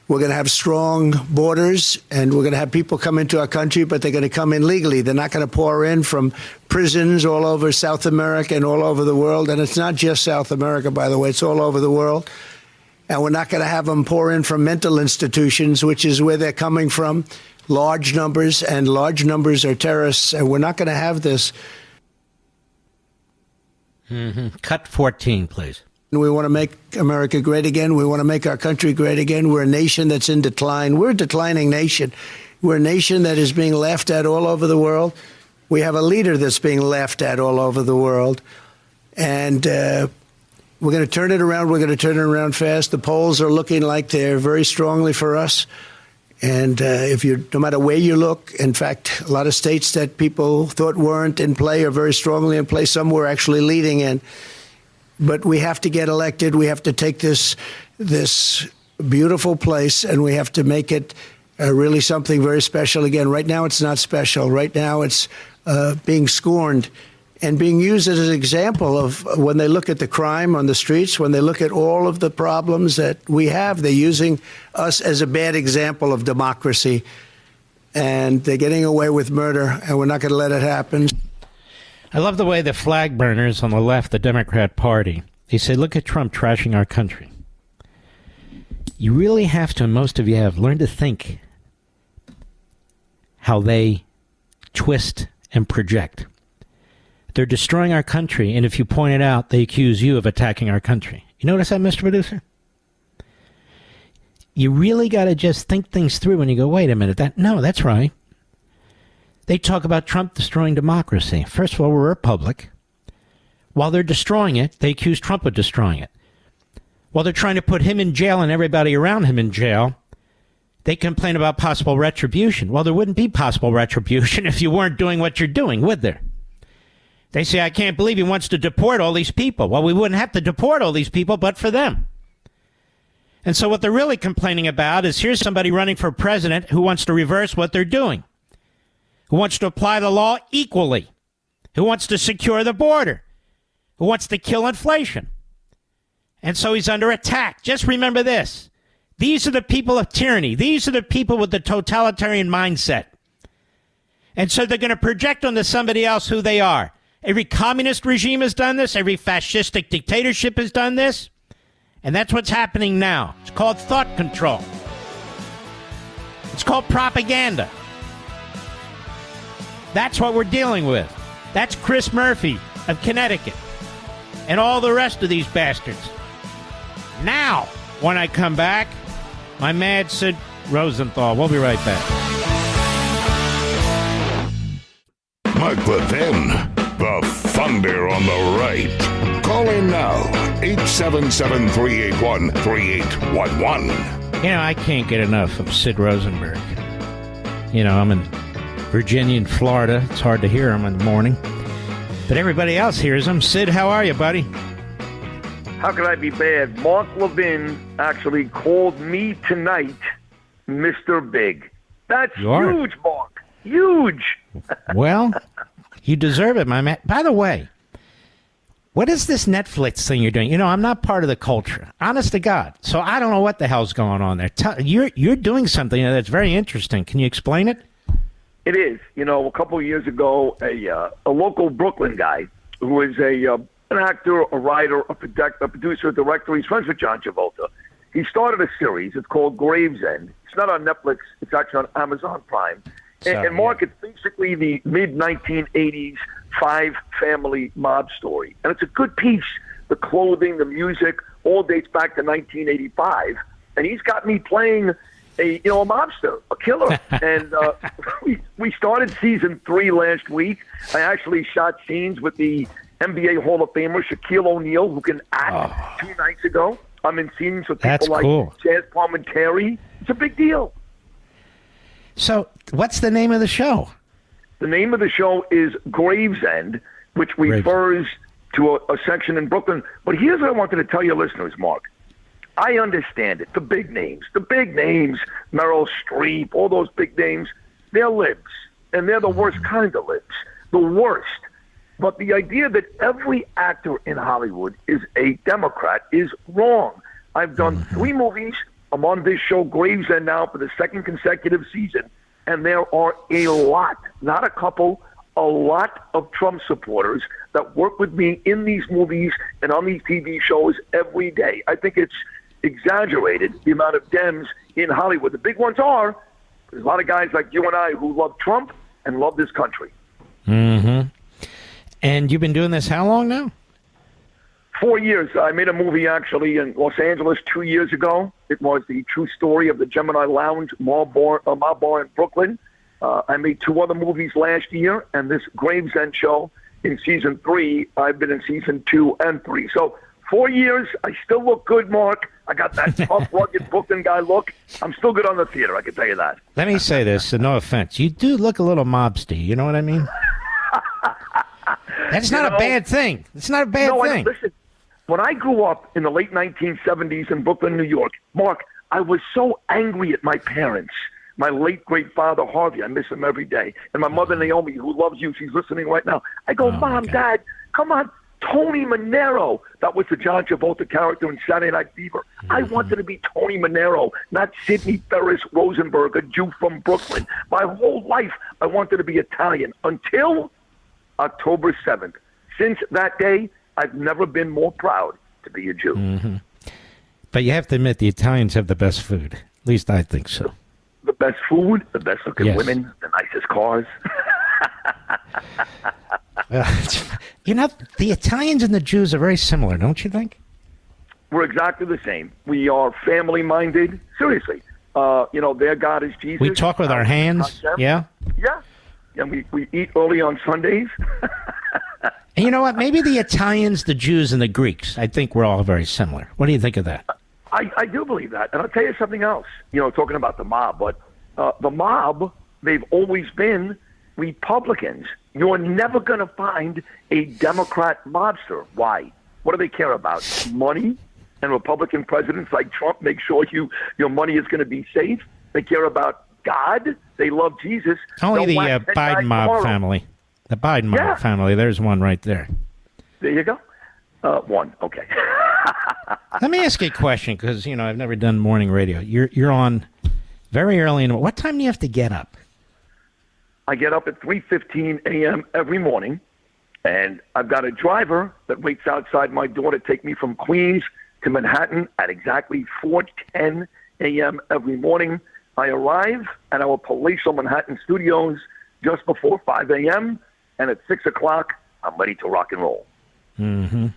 We're going to have strong borders, and we're going to have people come into our country, but they're going to come in legally. They're not going to pour in from prisons all over South America and all over the world. And it's not just South America, by the way. It's all over the world. And we're not going to have them pour in from mental institutions, which is where they're coming from, large numbers, and large numbers are terrorists. And we're not going to have this. Cut 14, please. We want to make America great again. We want to make our country great again. We're a nation that's in decline. We're a declining nation. We're a nation that is being laughed at all over the world. We have a leader that's being laughed at all over the world. And we're going to turn it around. We're going to turn it around fast. The polls are looking like they're very strongly for us. And no matter where you look, in fact, a lot of states that people thought weren't in play are very strongly in play. Some we're actually leading in. But we have to get elected. We have to take this beautiful place, and we have to make it really something very special again. Right now, it's not special. Right now, it's being scorned and being used as an example of when they look at the crime on the streets, when they look at all of the problems that we have, they're using us as a bad example of democracy. And they're getting away with murder, and we're not going to let it happen. I love the way the flag burners on the left, the Democrat Party, they say, look at Trump trashing our country. You really have to, and most of you have, learned to think how they twist and project. They're destroying our country, and if you point it out, they accuse you of attacking our country. You notice that, Mr. Producer? You really got to just think things through when you go, wait a minute, no, that's right. They talk about Trump destroying democracy. First of all, we're a republic. While they're destroying it, they accuse Trump of destroying it. While they're trying to put him in jail and everybody around him in jail, they complain about possible retribution. Well, there wouldn't be possible retribution if you weren't doing what you're doing, would there? They say, I can't believe he wants to deport all these people. Well, we wouldn't have to deport all these people but for them. And so what they're really complaining about is here's somebody running for president who wants to reverse what they're doing, who wants to apply the law equally, who wants to secure the border, who wants to kill inflation. And so he's under attack. Just remember this. These are the people of tyranny. These are the people with the totalitarian mindset. And so they're going to project onto somebody else who they are. Every communist regime has done this. Every fascistic dictatorship has done this. And that's what's happening now. It's called thought control. It's called propaganda. That's what we're dealing with. That's Chris Murphy of Connecticut and all the rest of these bastards. Now, when I come back, my mad Sid Rosenthal. We'll be right back. Mark Levin, the thunder on the right. Call in now, 877-381-3811. I can't get enough of Sid Rosenberg. I'm in Virginia and Florida. It's hard to hear him in the morning. But everybody else hears him. Sid, how are you, buddy? How could I be bad? Mark Levin actually called me tonight Mr. Big. That's huge, Mark. Huge. Well, you deserve it, my man. By the way, what is this Netflix thing you're doing? I'm not part of the culture, honest to God. So I don't know what the hell's going on there. You're doing something that's very interesting. Can you explain it? It is. A couple of years ago, a local Brooklyn guy who is an actor, a writer, a producer, a director. He's friends with John Travolta. He started a series. It's called Gravesend. It's not on Netflix. It's actually on Amazon Prime. And Mark, it's basically the mid-1980s five-family mob story. And it's a good piece. The clothing, the music, all dates back to 1985. And he's got me playing a mobster, a killer. And we started season 3 last week. I actually shot scenes with the NBA Hall of Famer Shaquille O'Neal, who can act 2 nights ago. I'm in scenes with people like Chaz Palminteri. It's a big deal. So what's the name of the show? The name of the show is Gravesend, which refers to a section in Brooklyn. But here's what I wanted to tell your listeners, Mark. I understand it. The big names, Meryl Streep, all those big names, they're libs. And they're the worst kind of libs. The worst. But the idea that every actor in Hollywood is a Democrat is wrong. I've done 3 movies. I'm on this show, Gravesend, now for the 2nd consecutive season. And there are a lot, not a couple, a lot of Trump supporters that work with me in these movies and on these TV shows every day. I think it's exaggerated, the amount of Dems in Hollywood. The big ones are, there's a lot of guys like you and I who love Trump and love this country. Mm-hmm. And you've been doing this how long now? 4 years. I made a movie, actually, in Los Angeles 2 years ago. It was the true story of the Gemini Lounge mob bar in Brooklyn. I made 2 other movies last year, and this Gravesend show in season 3. I've been in season 2 and 3. So 4 years. I still look good, Mark. I got that tough, rugged Brooklyn guy look. I'm still good on the theater, I can tell you that. Let me say this, and no offense. You do look a little mobsty. You know what I mean? That's not a bad thing. It's not a bad thing. Listen, when I grew up in the late 1970s in Brooklyn, New York, Mark, I was so angry at my parents. My late great father, Harvey, I miss him every day. And my mother, Naomi, who loves you, she's listening right now. I go, Mom, Dad, come on. Tony Manero. That was the John Travolta character in Saturday Night Fever. I wanted to be Tony Manero, not Sidney Ferris Rosenberg, a Jew from Brooklyn. My whole life, I wanted to be Italian until October 7th. Since that day, I've never been more proud to be a Jew. Mm-hmm. But you have to admit, the Italians have the best food. At least I think so. The best food, the best looking women, the nicest cars. The Italians and the Jews are very similar, don't you think? We're exactly the same. We are family-minded. Seriously. Their God is Jesus. We talk with our hands. Yeah? Yeah. And we eat early on Sundays. And you know what? Maybe the Italians, the Jews, and the Greeks, I think we're all very similar. What do you think of that? I do believe that. And I'll tell you something else, talking about the mob. But the mob, they've always been Republicans. You're never going to find a Democrat mobster. Why? What do they care about? Money? And Republican presidents like Trump make sure your money is going to be safe. They care about God. They love Jesus. Only the Biden mob family. The Biden mob family. There's one right there. There you go. One. Okay. Let me ask you a question, because I've never done morning radio. You're on very early in the morning. What time do you have to get up? I get up at 3:15 a.m. every morning, and I've got a driver that waits outside my door to take me from Queens to Manhattan at exactly 4:10 a.m. every morning. I arrive at our Palatial Manhattan studios just before 5 a.m., and at 6 o'clock, I'm ready to rock and roll. Mm-hmm.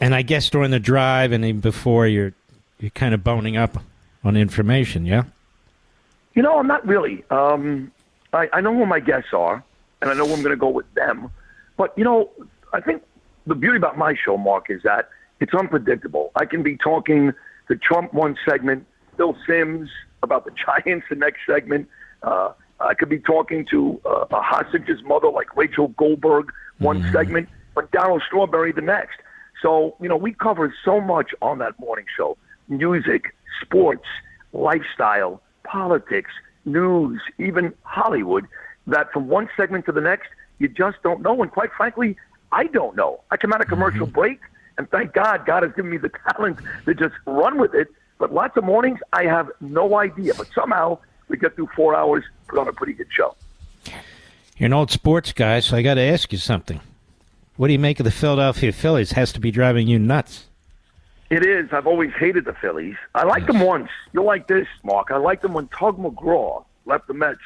And I guess during the drive and even before, you're kind of boning up on information, yeah? I'm not really. I know who my guests are, and I know I'm going to go with them. But, I think the beauty about my show, Mark, is that it's unpredictable. I can be talking to Trump one segment, Bill Sims about the Giants the next segment. I could be talking to a hostage's mother like Rachel Goldberg one segment, but Darryl Strawberry the next. So, we cover so much on that morning show. Music, sports, lifestyle, politics, news, even Hollywood, that from one segment to the next, you just don't know. And quite frankly, I don't know. I come out of commercial break, and thank God, God has given me the talent to just run with it. But lots of mornings, I have no idea. But somehow, we get through 4 hours, put on a pretty good show. You're an old sports guy, so I got to ask you something. What do you make of the Philadelphia Phillies? Has to be driving you nuts. It is. I've always hated the Phillies. I liked them once. You'll like this, Mark. I liked them when Tug McGraw left the Mets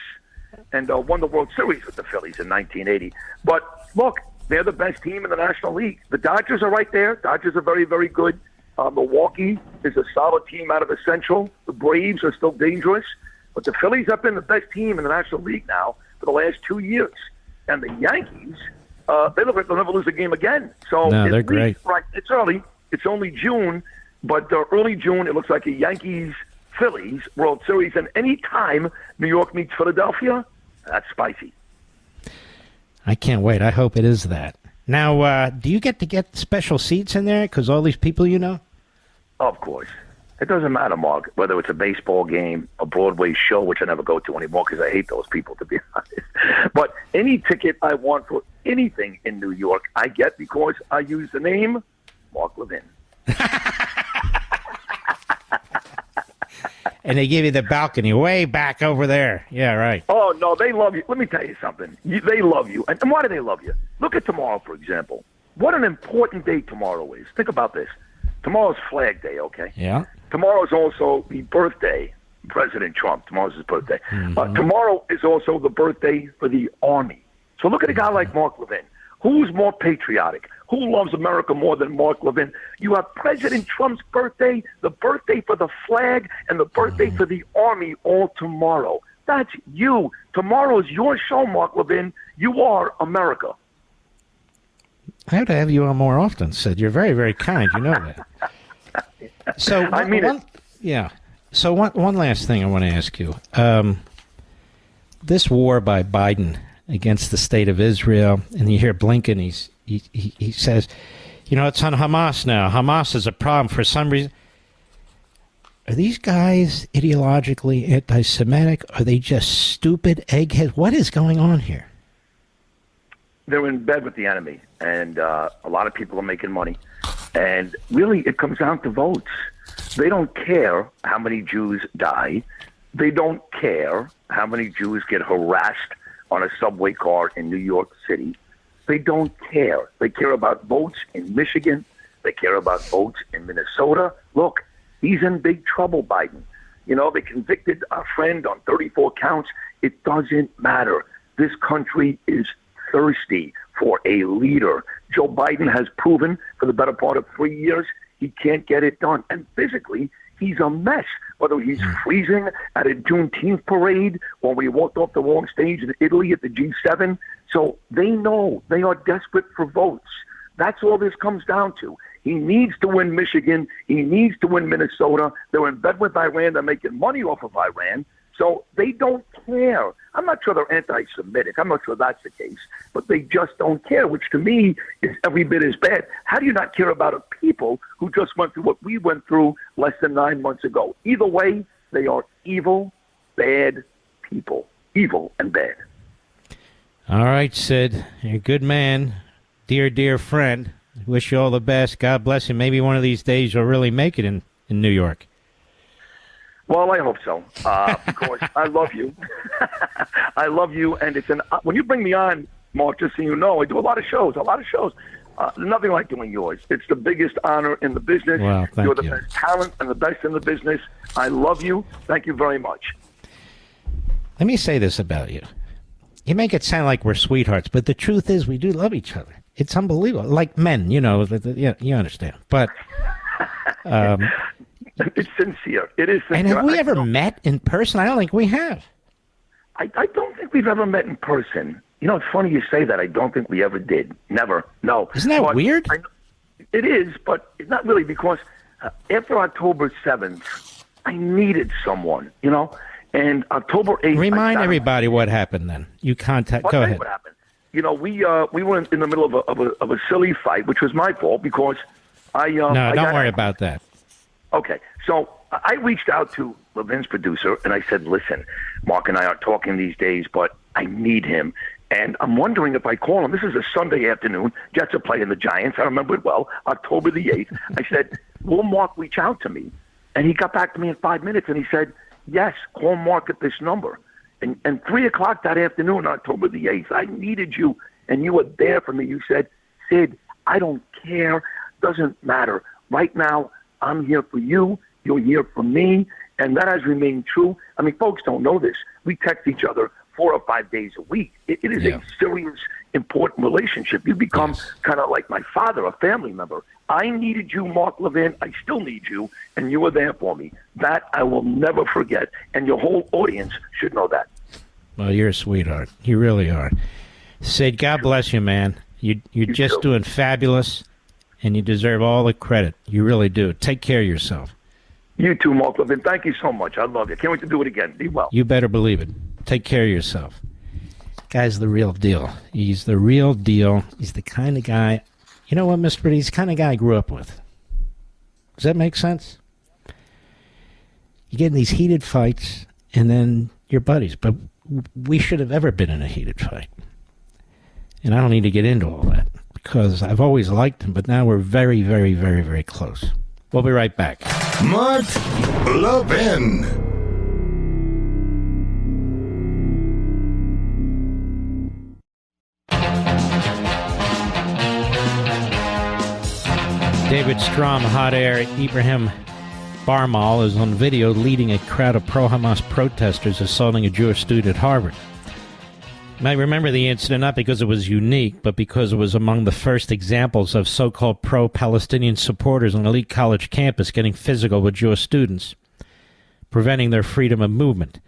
and won the World Series with the Phillies in 1980. But, look, they're the best team in the National League. The Dodgers are right there. Dodgers are very, very good. Milwaukee is a solid team out of the Central. The Braves are still dangerous. But the Phillies have been the best team in the National League now for the last 2 years. And the Yankees, they look like they'll never lose a game again. So no, they're great. Right, it's early. It's only June. But early June, it looks like a Yankees-Phillies World Series. And any time New York meets Philadelphia, that's spicy. I can't wait. I hope it is that. Now, do you get to get special seats in there because all these people you know? Of course. It doesn't matter, Mark, whether it's a baseball game, a Broadway show, which I never go to anymore because I hate those people, to be honest. But any ticket I want for anything in New York, I get because I use the name Mark Levin. And they give you the balcony way back over there. Yeah, right. Oh, no, they love you. Let me tell you something. They love you. And why do they love you? Look at tomorrow, for example. What an important day tomorrow is. Think about this. Tomorrow's Flag Day, okay? Yeah. Tomorrow's also the birthday of President Trump. Tomorrow's his birthday. Tomorrow is also the birthday for the Army. So look at a guy like Mark Levin. Who's more patriotic? Who loves America more than Mark Levin? You have President Trump's birthday, the birthday for the flag, and the birthday for the Army all tomorrow. That's you. Tomorrow is your show, Mark Levin. You are America. I have to have you on more often, Sid. You're very, very kind. You know that. So I mean it. Yeah. So one last thing I want to ask you. This war by Biden against the state of Israel, and you hear Blinken, he says, it's on Hamas now. Hamas is a problem for some reason. Are these guys ideologically anti-Semitic? Are they just stupid eggheads? What is going on here? They're in bed with the enemy, and a lot of people are making money. And really, it comes down to votes. They don't care how many Jews die. They don't care how many Jews get harassed on a subway car in New York City. They don't care. They care about votes in Michigan. They care about votes in Minnesota. Look, he's in big trouble, Biden. They convicted our friend on 34 counts. It doesn't matter. This country is thirsty for a leader. Joe Biden has proven for the better part of 3 years he can't get it done. And physically, he's a mess. Whether he's freezing at a Juneteenth parade or we walked off the wrong stage in Italy at the G7. So they know they are desperate for votes. That's all this comes down to. He needs to win Michigan. He needs to win Minnesota. They're in bed with Iran. They're making money off of Iran. So they don't care. I'm not sure they're anti-Semitic. I'm not sure that's the case. But they just don't care, which to me is every bit as bad. How do you not care about a people who just went through what we went through less than 9 months ago? Either way, they are evil, bad people. Evil and bad. All right, Sid. You're a good man. Dear, dear friend. Wish you all the best. God bless you. Maybe one of these days you'll really make it in New York. Well, I hope so, because I love you. I love you, and it's when you bring me on, Mark, just so you know, I do a lot of shows. Nothing like doing yours. It's the biggest honor in the business. Well, thank you. You're the best talent and the best in the business. I love you. Thank you very much. Let me say this about you. You make it sound like we're sweethearts, but the truth is we do love each other. It's unbelievable. Like men, you understand. But it's sincere. It is sincere. And have we ever met in person? I don't think we have. I don't think we've ever met in person. It's funny you say that. I don't think we ever did. Never. No. Isn't that weird? It is, but it's not really, because after October 7th, I needed someone, you know. And October 8th. Remind everybody what happened then. You contact. Go ahead. What happened? You know, we were in the middle of a silly fight, which was my fault because I. No, don't worry about that. Okay, so I reached out to Levin's producer and I said, "Listen, Mark and I are talking these days, but I need him, and I'm wondering if I call him. This is a Sunday afternoon. Jets are playing the Giants. I remember it well. October the 8th. I said, "Will Mark reach out to me?" And he got back to me in 5 minutes, and he said, "Yes, call Mark at this number." And 3 o'clock that afternoon, October the 8th, I needed you, and you were there for me. You said, "Sid, I don't care. Doesn't matter. Right now, I'm here for you. You're here for me." And that has remained true. I mean, folks don't know this. We text each other 4 or 5 days a week. It is a serious, important relationship. You become kind of like my father, a family member. I needed you, Mark Levin. I still need you, and you were there for me. That I will never forget, and your whole audience should know that. Well, you're a sweetheart. You really are. Sid, God bless you, man. You're just doing fabulous, and you deserve all the credit. You really do. Take care of yourself. You too, Mark Levin. Thank you so much. I love you. Can't wait to do it again. Be well. You better believe it. Take care of yourself. Guy's the real deal. He's the real deal. He's the kind of guy... You know what, Mr. He's the kind of guy I grew up with. Does that make sense? You get in these heated fights, and then you're buddies. But we should have ever been in a heated fight. And I don't need to get into all that, because I've always liked him, but now we're very, very, very, very close. We'll be right back. Mark Levin. David Strum, hot air. Ibrahim Barmal is on video leading a crowd of pro-Hamas protesters assaulting a Jewish student at Harvard. You might remember the incident not because it was unique, but because it was among the first examples of so-called pro-Palestinian supporters on an elite college campus getting physical with Jewish students, preventing their freedom of movement.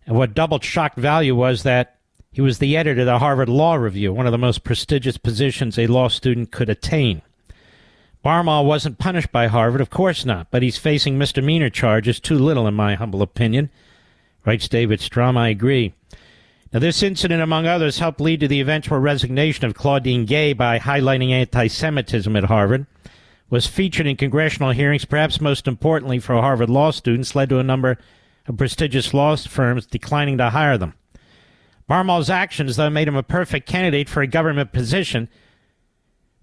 And what doubled shock value was that he was the editor of the Harvard Law Review, one of the most prestigious positions a law student could attain. Barmal wasn't punished by Harvard, of course not, but he's facing misdemeanor charges, too little in my humble opinion. Writes David Strum, I agree. Now, this incident, among others, helped lead to the eventual resignation of Claudine Gay by highlighting anti-Semitism at Harvard, was featured in congressional hearings, perhaps most importantly for Harvard law students, led to a number of prestigious law firms declining to hire them. Barmal's actions, though, made him a perfect candidate for a government position.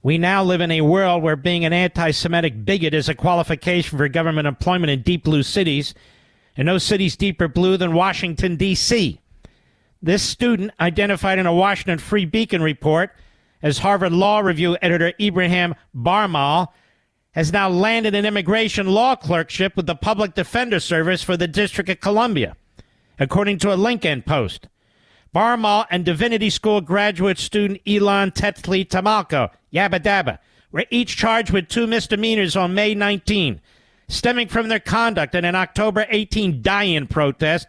We now live in a world where being an anti-Semitic bigot is a qualification for government employment in deep blue cities, and no city's deeper blue than Washington, D.C. This student, identified in a Washington Free Beacon report as Harvard Law Review editor Ibrahim Barmal, has now landed an immigration law clerkship with the Public Defender Service for the District of Columbia, according to a LinkedIn post. Barmal and Divinity School graduate student Elon Tetley Tamalko, Yabba Dabba, were each charged with 2 misdemeanors on May 19, stemming from their conduct in an October 18 die-in protest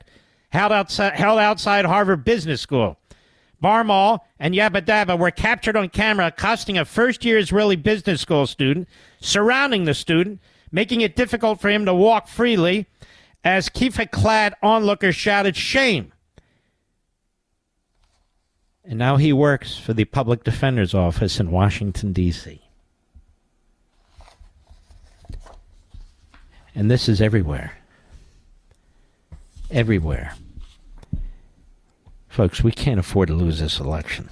held outside Harvard Business School. Barmal and Yabba Dabba were captured on camera accosting a first-year Israeli business school student, surrounding the student, making it difficult for him to walk freely, as kippah-clad onlookers shouted, "Shame!" And now he works for the Public Defender's Office in Washington, D.C. And this is everywhere. Everywhere. Folks, we can't afford to lose this election.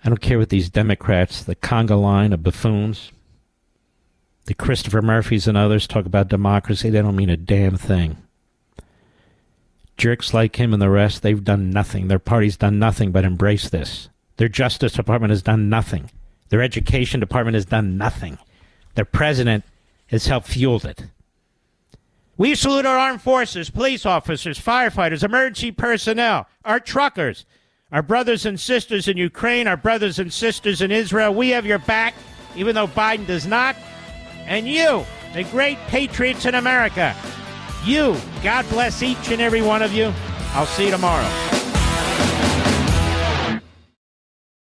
I don't care what these Democrats, the conga line of buffoons, the Christopher Murphys and others talk about democracy. They don't mean a damn thing. Jerks like him and the rest, they've done nothing. Their party's done nothing but embrace this. Their Justice Department has done nothing. Their Education Department has done nothing. Their president has helped fuel it. We salute our armed forces, police officers, firefighters, emergency personnel, our truckers, our brothers and sisters in Ukraine, our brothers and sisters in Israel. We have your back, even though Biden does not. And you, the great patriots in America, you, God bless each and every one of you. I'll see you tomorrow.